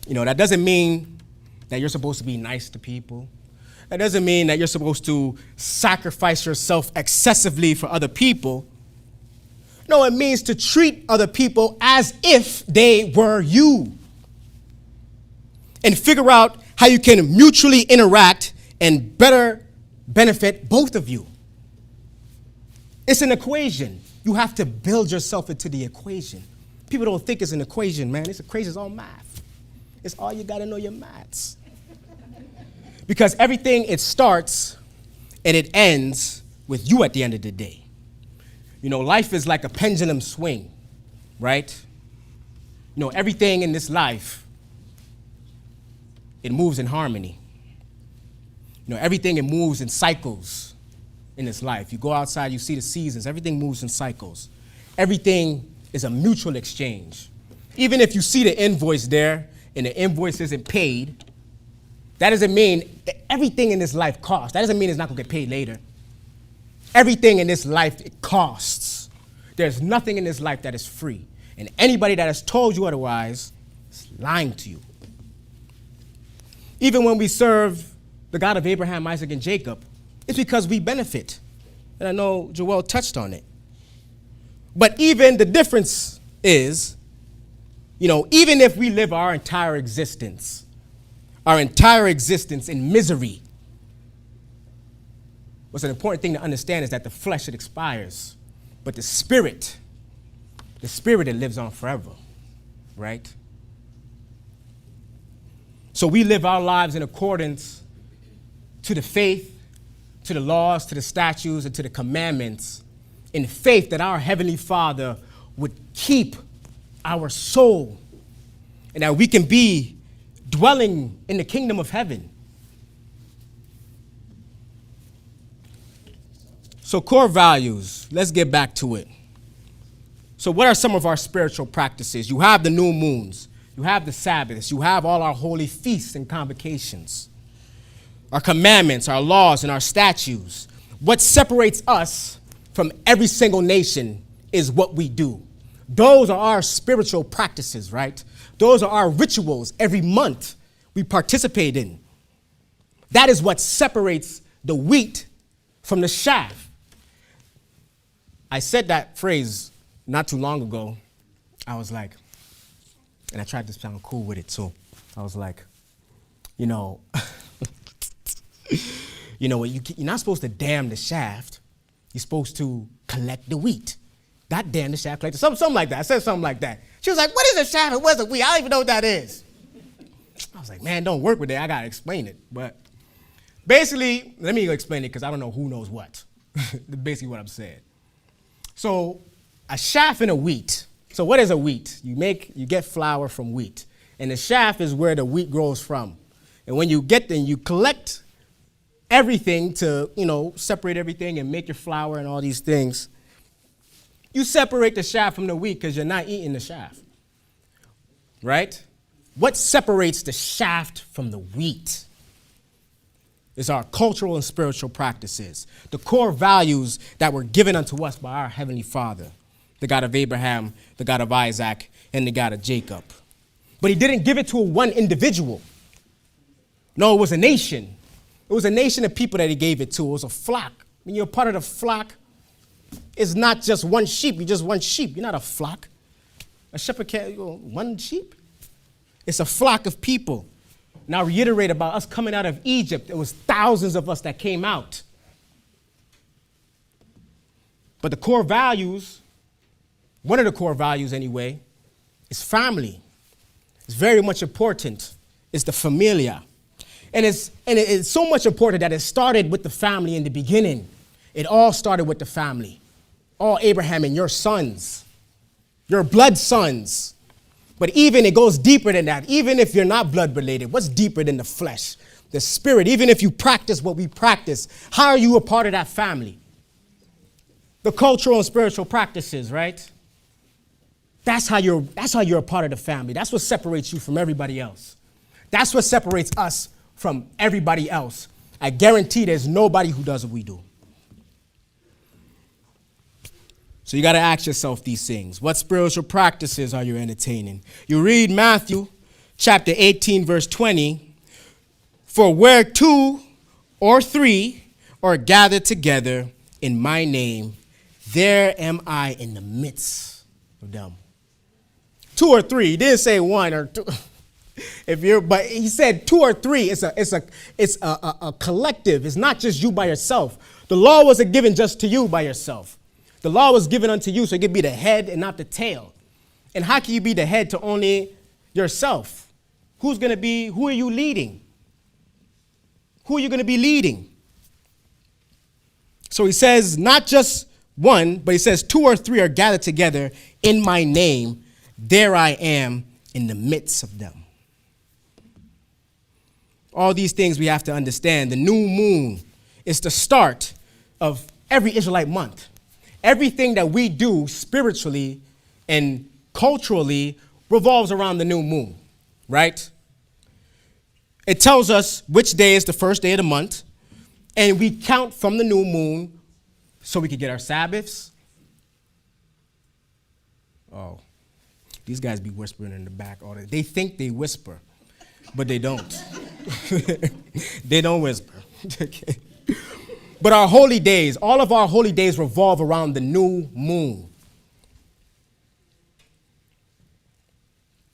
That doesn't mean that you're supposed to be nice to people. That doesn't mean that you're supposed to sacrifice yourself excessively for other people. No, it means to treat other people as if they were you. And figure out how you can mutually interact and better benefit both of you. It's an equation. You have to build yourself into the equation. People don't think it's an equation, man. This equation is all math. It's all you got to know your maths. Because everything, it starts and it ends with you at the end of the day. Life is like a pendulum swing, right? Everything in this life, it moves in harmony. Everything, it moves in cycles in this life. You go outside, you see the seasons. Everything moves in cycles. Everything is a mutual exchange. Even if you see the invoice there and the invoice isn't paid, that doesn't mean that everything in this life costs. That doesn't mean it's not going to get paid later. Everything in this life, it costs. There's nothing in this life that is free. And anybody that has told you otherwise is lying to you. Even when we serve the God of Abraham, Isaac, and Jacob, it's because we benefit. And I know Joel touched on it. But even the difference is, even if we live our entire existence in misery, what's an important thing to understand is that the flesh, it expires, but the spirit, it lives on forever, right? So we live our lives in accordance to the faith, to the laws, to the statutes, and to the commandments, in faith that our Heavenly Father would keep our soul and that we can be dwelling in the kingdom of heaven. So core values, let's get back to it. So what are some of our spiritual practices? You have the new moons, you have the Sabbaths, you have all our holy feasts and convocations, our commandments, our laws, and our statutes. What separates us from every single nation is what we do. Those are our spiritual practices, right? Those are our rituals every month we participate in. That is what separates the wheat from the chaff. I said that phrase not too long ago. I was like, and I tried to sound cool with it too. I was like, you're not supposed to dam the shaft. You're supposed to collect the wheat. Not dam the shaft, collect something like that. I said something like that. She was like, what is a shaft and what's a wheat? I don't even know what that is. I was like, man, don't work with it. I got to explain it. But basically, let me explain it because I don't know who knows what. Basically what I'm saying. So a chaff and a wheat. So what is a wheat? You get flour from wheat. And the chaff is where the wheat grows from. And when you get there, you collect everything to, separate everything and make your flour and all these things. You separate the chaff from the wheat because you're not eating the chaff. Right? What separates the shaft from the wheat is our cultural and spiritual practices, the core values that were given unto us by our Heavenly Father, the God of Abraham, the God of Isaac, and the God of Jacob. But he didn't give it to one individual. No, it was a nation. It was a nation of people that he gave it to. It was a flock. When you're part of the flock, it's not just one sheep. You're just one sheep. You're not a flock. A shepherd can't, one sheep. It's a flock of people. Now reiterate about us coming out of Egypt. It was thousands of us that came out. But the core values, one of the core values anyway, is family. It's very much important. It's the familia. And it's so much important that it started with the family in the beginning. It all started with the family. All Abraham and your sons, your blood sons. But even it goes deeper than that. Even if you're not blood related, what's deeper than the flesh? The spirit. Even if you practice what we practice, how are you a part of that family? The cultural and spiritual practices, right? That's how you're a part of the family. That's what separates you from everybody else. That's what separates us from everybody else. I guarantee there's nobody who does what we do. So you got to ask yourself these things. What spiritual practices are you entertaining? You read Matthew chapter 18, verse 20. For where 2 or 3 are gathered together in my name, there am I in the midst of them. 2 or 3. He didn't say 1 or 2. But he said 2 or 3. It's a collective. It's not just you by yourself. The law wasn't given just to you by yourself. The law was given unto you so you could be the head and not the tail. And how can you be the head to only yourself? Who are you leading? Who are you going to be leading? So he says not just 1, but he says 2 or 3 are gathered together in my name. There I am in the midst of them. All these things we have to understand. The new moon is the start of every Israelite month. Everything that we do spiritually and culturally revolves around the new moon, right? It tells us which day is the first day of the month, and we count from the new moon so we can get our Sabbaths. Oh, these guys be whispering in the back all day. They think they whisper, but they don't. They don't whisper. Okay. But our holy days, all of our holy days revolve around the new moon.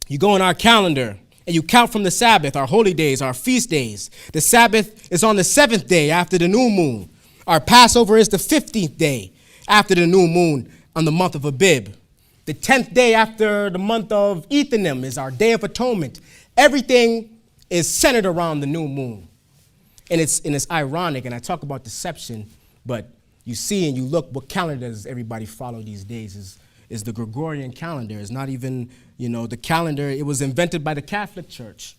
You go in our calendar and you count from the Sabbath, our holy days, our feast days. The Sabbath is on the 7th day after the new moon. Our Passover is the 15th day after the new moon on the month of Abib. The 10th day after the month of Ethanim is our Day of Atonement. Everything is centered around the new moon. And it's ironic, and I talk about deception, but you see and you look what calendar does everybody follow these days is the Gregorian calendar. It's not even, the calendar, it was invented by the Catholic Church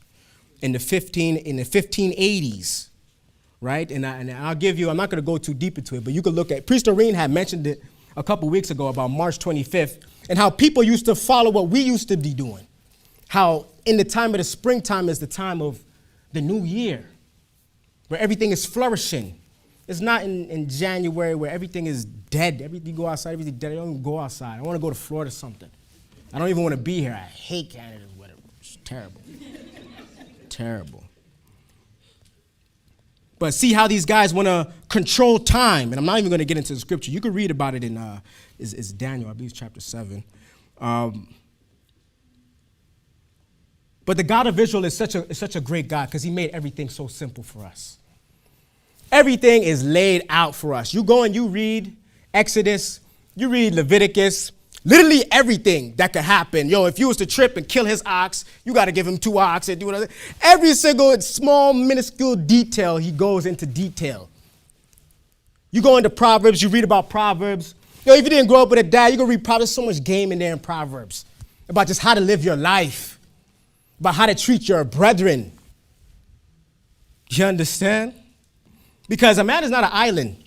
in the 1580s, right? And I'll give you, I'm not going to go too deep into it, but you could look at, Priest Doreen had mentioned it a couple weeks ago about March 25th, and how people used to follow what we used to be doing. How in the time of the springtime is the time of the new year, where everything is flourishing. It's not in January where everything is dead. You go outside, everything's dead. I don't even go outside. I want to go to Florida or something. I don't even want to be here. I hate Canada's weather. It's terrible. Terrible. But see how these guys want to control time. And I'm not even going to get into the scripture. You can read about it in it's Daniel, I believe it's chapter 7. But the God of Israel is such a great God because he made everything so simple for us. Everything is laid out for us. You go and you read Exodus, you read Leviticus, literally everything that could happen. If you was to trip and kill his ox, you got to give him 2 ox and do whatever. Every single small, minuscule detail, he goes into detail. You go into Proverbs, you read about Proverbs. If you didn't grow up with a dad, you can read Proverbs. So much game in there in Proverbs about just how to live your life, about how to treat your brethren. You understand? Because a man is not an island.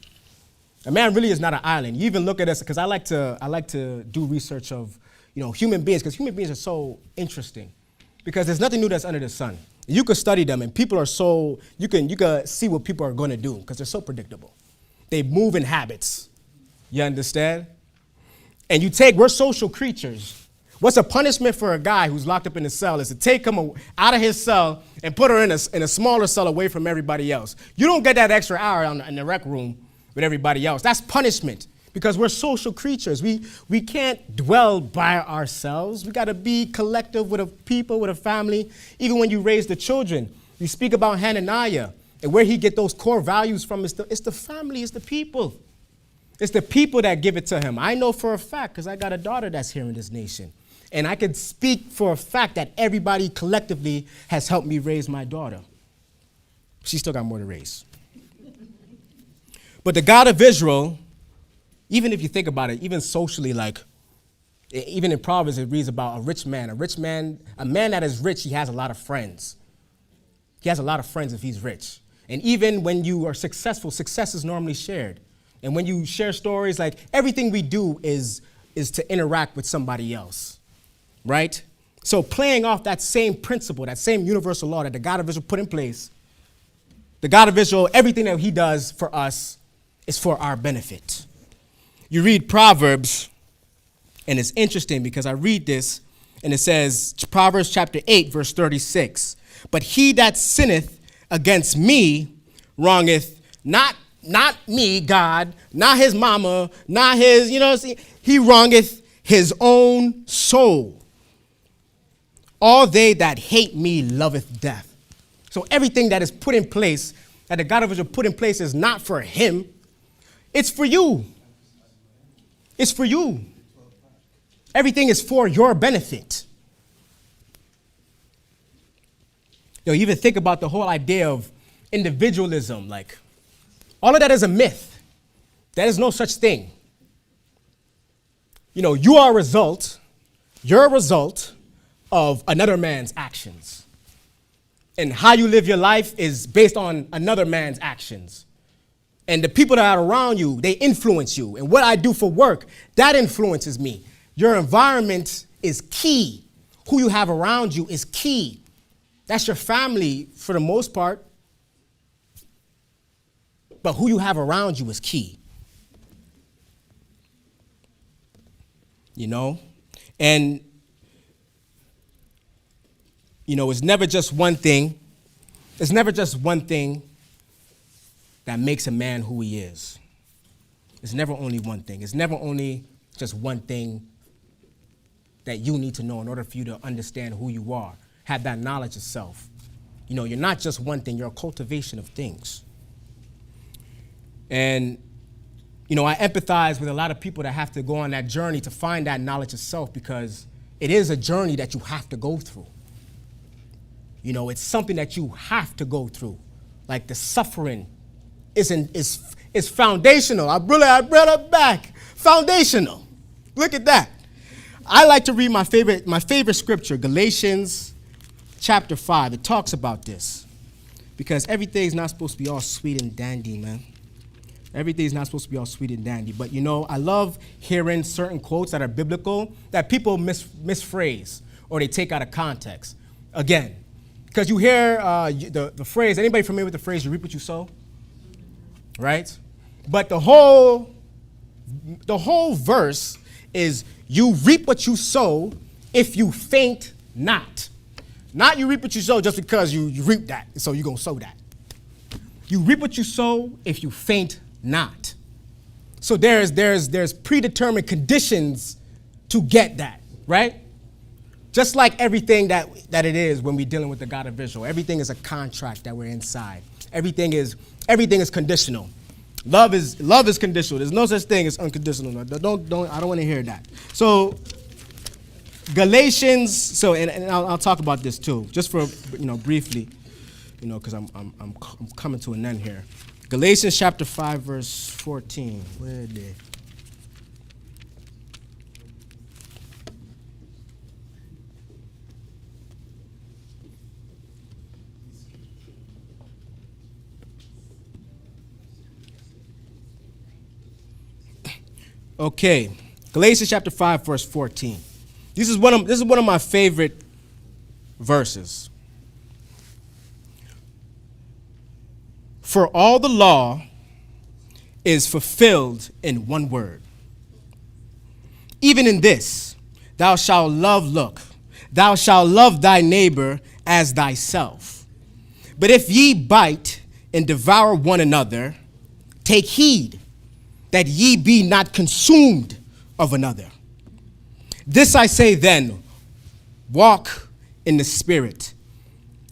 A man really is not an island. You even look at us, because I like to do research of, human beings, because human beings are so interesting. Because there's nothing new that's under the sun. You could study them, and people are so, you can see what people are going to do, because they're so predictable. They move in habits. You understand? And we're social creatures. What's a punishment for a guy who's locked up in a cell is to take him out of his cell and put her in a smaller cell away from everybody else. You don't get that extra hour in the rec room with everybody else. That's punishment because we're social creatures. We can't dwell by ourselves. We got to be collective with a people, with a family. Even when you raise the children, you speak about Hananiah and where he get those core values from. It's the family, it's the people. It's the people that give it to him. I know for a fact because I got a daughter that's here in this nation. And I can speak for a fact that everybody collectively has helped me raise my daughter. She still got more to raise. But the God of Israel, even if you think about it, even socially, even in Proverbs, it reads about a rich man. A man that is rich, he has a lot of friends. He has a lot of friends if he's rich. And even when you are successful, success is normally shared. And when you share stories, everything we do is to interact with somebody else. Right? So playing off that same principle, that same universal law that the God of Israel put in place, the God of Israel, everything that he does for us is for our benefit. You read Proverbs, and it's interesting because I read this, and it says, Proverbs chapter 8, verse 36, but he that sinneth against me wrongeth not me, God, not his mama, not his, he wrongeth his own soul. All they that hate me loveth death. So everything that is put in place, that the God of Israel put in place is not for him. It's for you. It's for you. Everything is for your benefit. You even think about the whole idea of individualism. All of that is a myth. There is no such thing. You are a result. You're a result of another man's actions. And how you live your life is based on another man's actions. And the people that are around you, they influence you. And what I do for work, that influences me. Your environment is key. Who you have around you is key. That's your family for the most part. But who you have around you is key. And it's never just one thing. It's never just one thing that makes a man who he is. It's never only one thing. It's never only just one thing that you need to know in order for you to understand who you are. Have that knowledge of self. You know, you're not just one thing, you're a cultivation of things. And, you know, I empathize with a lot of people that have to go on that journey to find that knowledge of self, because it is a journey that you have to go through. You know, it's something that you have to go through. Like the suffering is foundational. I brought it back. Foundational. Look at that. I like to read my favorite scripture, Galatians chapter 5. It talks about this. Because everything's not supposed to be all sweet and dandy, man. Everything's not supposed to be all sweet and dandy. But, you know, I love hearing certain quotes that are biblical that people misphrase or they take out of context. Again, because you hear the phrase, anybody familiar with the phrase, you reap what you sow? Right? But the whole verse is, you reap what you sow if you faint not. Not you reap what you sow just because you reap that, so you're going to sow that. You reap what you sow if you faint not. So there's predetermined conditions to get that, right? Just like everything that it is when we're dealing with the God of Israel. Everything is a contract that we're inside. Everything is conditional. Love is conditional. There's no such thing as unconditional. I don't want to hear that. So Galatians. So and I'll talk about this too, just for briefly, because I'm coming to an end here. Galatians chapter 5 verse 14. Where are they? Okay, Galatians chapter 5, verse 14. This is one of my favorite verses. For all the law is fulfilled in one word. Even in this, thou shalt thou shalt love thy neighbor as thyself. But if ye bite and devour one another, take heed that ye be not consumed of another. This I say then, walk in the Spirit,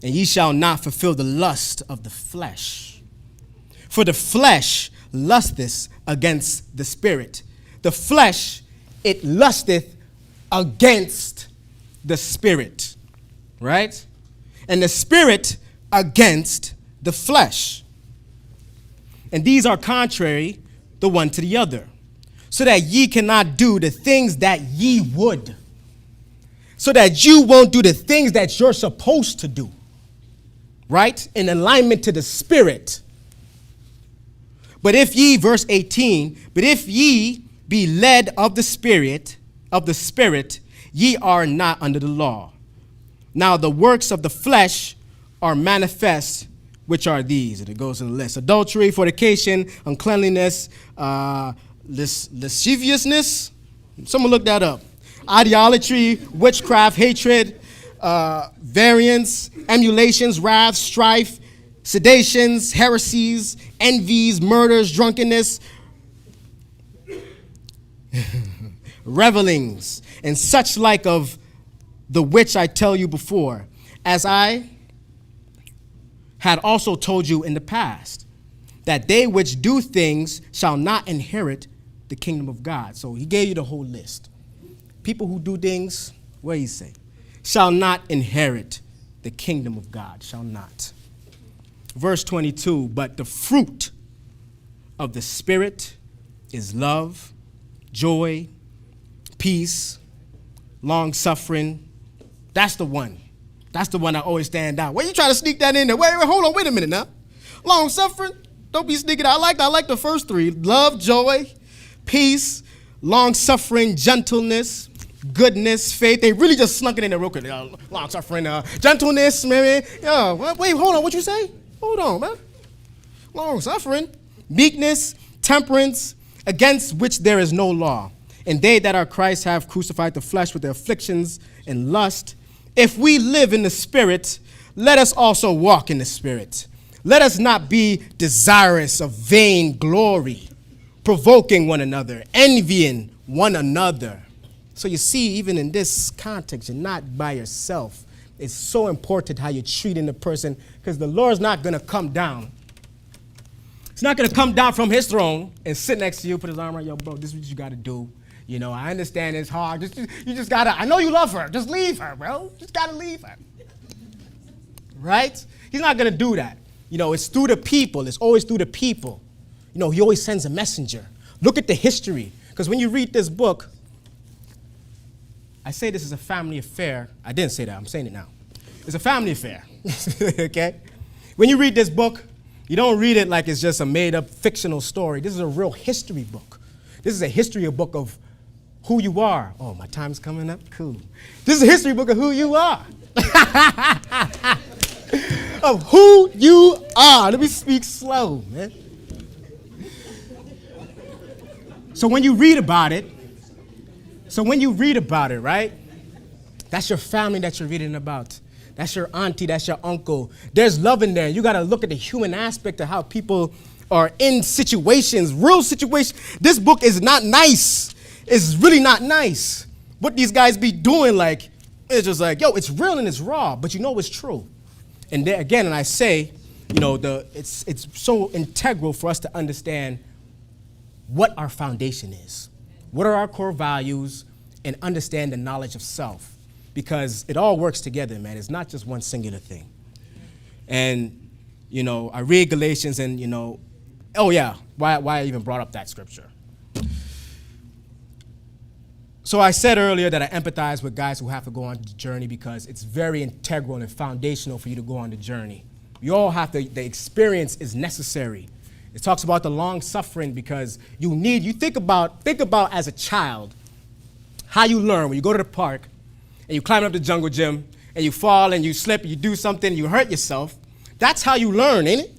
and ye shall not fulfill the lust of the flesh. For the flesh lusteth against the Spirit. The flesh, it lusteth against the Spirit, right? And the Spirit against the flesh. And these are contrary the one to the other, so that ye cannot do the things that ye would, so that you won't do the things that you're supposed to do, right? In alignment to the Spirit. But if ye, verse 18, but if ye be led of the Spirit, ye are not under the law. Now the works of the flesh are manifest, which are these, and it goes in the list: adultery, fornication, uncleanliness, lasciviousness. Someone look that up. Idolatry, witchcraft, hatred, variance, emulations, wrath, strife, sedations, heresies, envies, murders, drunkenness, revelings, and such like, of the which I tell you before, as I had also told you in the past, that they which do things shall not inherit the kingdom of God. So he gave you the whole list. People who do things, what do you say? Shall not inherit the kingdom of God, shall not. Verse 22, but the fruit of the Spirit is love, joy, peace, long-suffering. That's the one. That's the one that always stand out. Why you trying to sneak that in there? Wait, hold on, wait a minute now. Long-suffering, don't be sneaking out. I like the first three. Love, joy, peace, long-suffering, gentleness, goodness, faith. They really just snuck it in there real quick. Long-suffering, gentleness, man. Wait, hold on, what you say? Hold on, man. Long-suffering, meekness, temperance, against which there is no law. And they that are Christ have crucified the flesh with their afflictions and lust. If we live in the Spirit, let us also walk in the Spirit. Let us not be desirous of vain glory, provoking one another, envying one another. So you see, even in this context, you're not by yourself. It's so important how you're treating the person, because the Lord's not going to come down. He's not going to come down from his throne and sit next to you, put his arm around, yo, bro, this is what you got to do. You know, I understand it's hard. You just got to, I know you love her. Just leave her, bro. Just got to leave her. Right? He's not going to do that. You know, it's through the people. It's always through the people. You know, he always sends a messenger. Look at the history. Because when you read this book, I say this is a family affair. I didn't say that. I'm saying it now. It's a family affair. Okay? When you read this book, you don't read it like it's just a made-up fictional story. This is a real history book. This is a history book of who you are. Oh, my time's coming up? Cool. This is a history book of who you are. Of who you are. Let me speak slow, man. So when you read about it, right, that's your family that you're reading about. That's your auntie, that's your uncle. There's love in there. You got to look at the human aspect of how people are in situations, real situations. This book is not nice. It's really not nice. What these guys be doing, like, it's just like, yo, it's real and it's raw, but you know it's true. And there, again, and I say, you know, it's so integral for us to understand what our foundation is. What are our core values, and understand the knowledge of self. Because it all works together, man. It's not just one singular thing. And, you know, I read Galatians and, you know, oh yeah, why I even brought up that scripture. So I said earlier that I empathize with guys who have to go on the journey because it's very integral and foundational for you to go on the journey. You all have to, the experience is necessary. It talks about the long suffering because you think about as a child, how you learn when you go to the park and you climb up the jungle gym and you fall and you slip, you do something, you hurt yourself. That's how you learn, ain't it?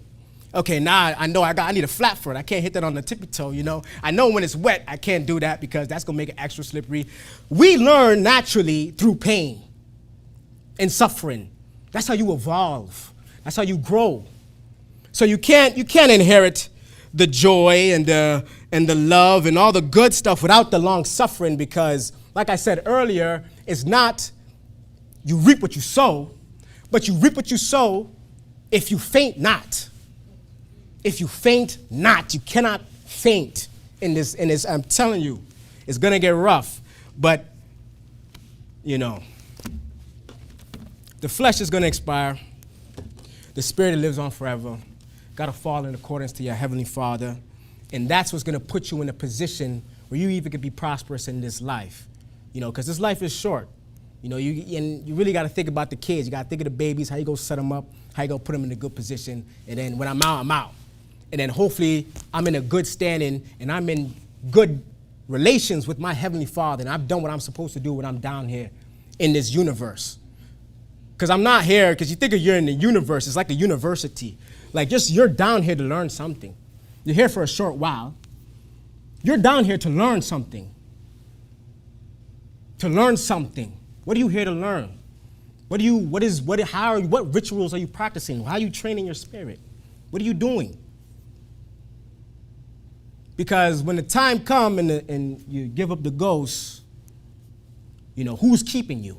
Okay, now I know I need a flat foot. I can't hit that on the tippy toe, you know. I know when it's wet, I can't do that because that's gonna make it extra slippery. We learn naturally through pain and suffering. That's how you evolve. That's how you grow. So you can't inherit the joy and the love and all the good stuff without the long suffering because, like I said earlier, it's not you reap what you sow, but you reap what you sow if you faint not. If you faint not, you cannot faint in this. I'm telling you, it's gonna get rough. But, you know, the flesh is gonna expire. The spirit lives on forever. Gotta fall in accordance to your heavenly Father. And that's what's gonna put you in a position where you even could be prosperous in this life. You know, because this life is short. You know, you really gotta think about the kids. You gotta think of the babies, how you gonna set them up, how you gonna put them in a good position. And then when I'm out, I'm out. And then hopefully I'm in a good standing and I'm in good relations with my heavenly Father and I've done what I'm supposed to do when I'm down here in this universe. Because I'm not here, because you think you're in the universe, it's like a university. Like you're down here to learn something. You're here for a short while. You're down here to learn something. To learn something. What are you here to learn? What rituals are you practicing? How are you training your spirit? What are you doing? Because when the time comes and you give up the ghost, you know, who's keeping you?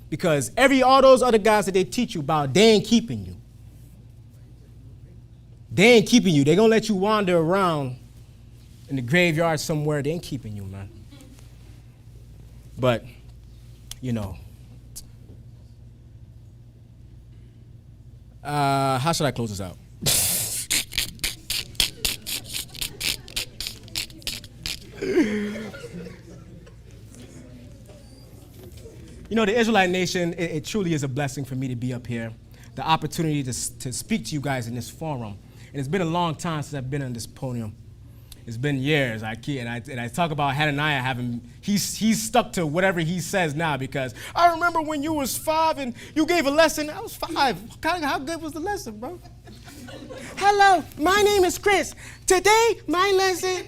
Because all those other guys that they teach you about, they ain't keeping you. They ain't keeping you. They're going to let you wander around in the graveyard somewhere. They ain't keeping you, man. But, you know, how should I close this out? You know, the Israelite nation, it truly is a blessing for me to be up here. The opportunity to speak to you guys in this forum. And it's been a long time since I've been on this podium. It's been years. I talk about Hananiah he's stuck to whatever he says now because I remember when you was 5 and you gave a lesson. I was 5. How good was the lesson, bro? Hello, my name is Chris. Today, my lesson.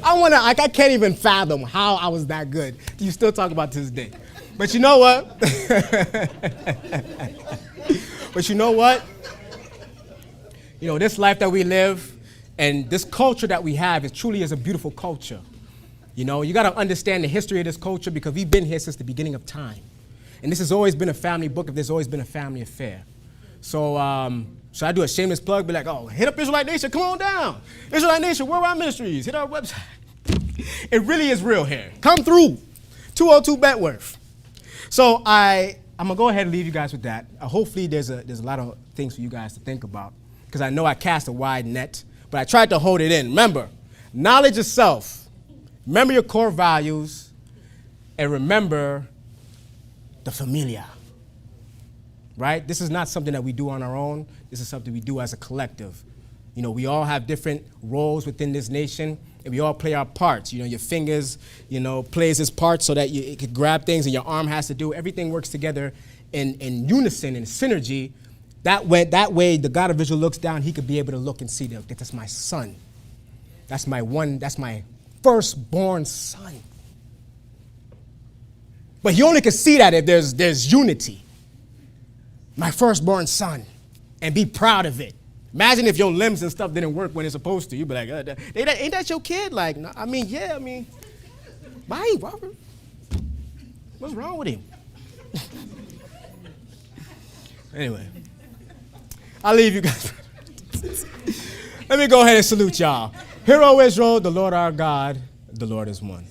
I can't even fathom how I was that good. You still talk about to this day. But you know what? You know, this life that we live and this culture that we have, it truly is a beautiful culture. You know, you got to understand the history of this culture because we've been here since the beginning of time. And this has always been a family book if there's always been a family affair. So, should I do a shameless plug? Be like, oh, hit up Israelite Nation, come on down. Israelite Nation, Worldwide Ministries, hit our website. It really is real here. Come through, 202 Bentworth. So I'm gonna go ahead and leave you guys with that. Hopefully there's a lot of things for you guys to think about because I know I cast a wide net, but I tried to hold it in. Remember, knowledge of self. Remember your core values, and remember the familia. Right? This is not something that we do on our own. This is something we do as a collective. You know, we all have different roles within this nation, and we all play our parts. You know, your fingers, you know, plays its part so that it can grab things, and your arm has to do. Everything works together in unison, in synergy. That way, the God of Israel looks down, he could be able to look and see that that's my son. That's my firstborn son. But he only can see that if there's unity. My firstborn son, and be proud of it. Imagine if your limbs and stuff didn't work when it's supposed to. You'd be like, ain't that your kid? Like, no, why, Robert? What's wrong with him? Anyway, I'll leave you guys. Let me go ahead and salute y'all. Hear, O Israel, the Lord our God, the Lord is one.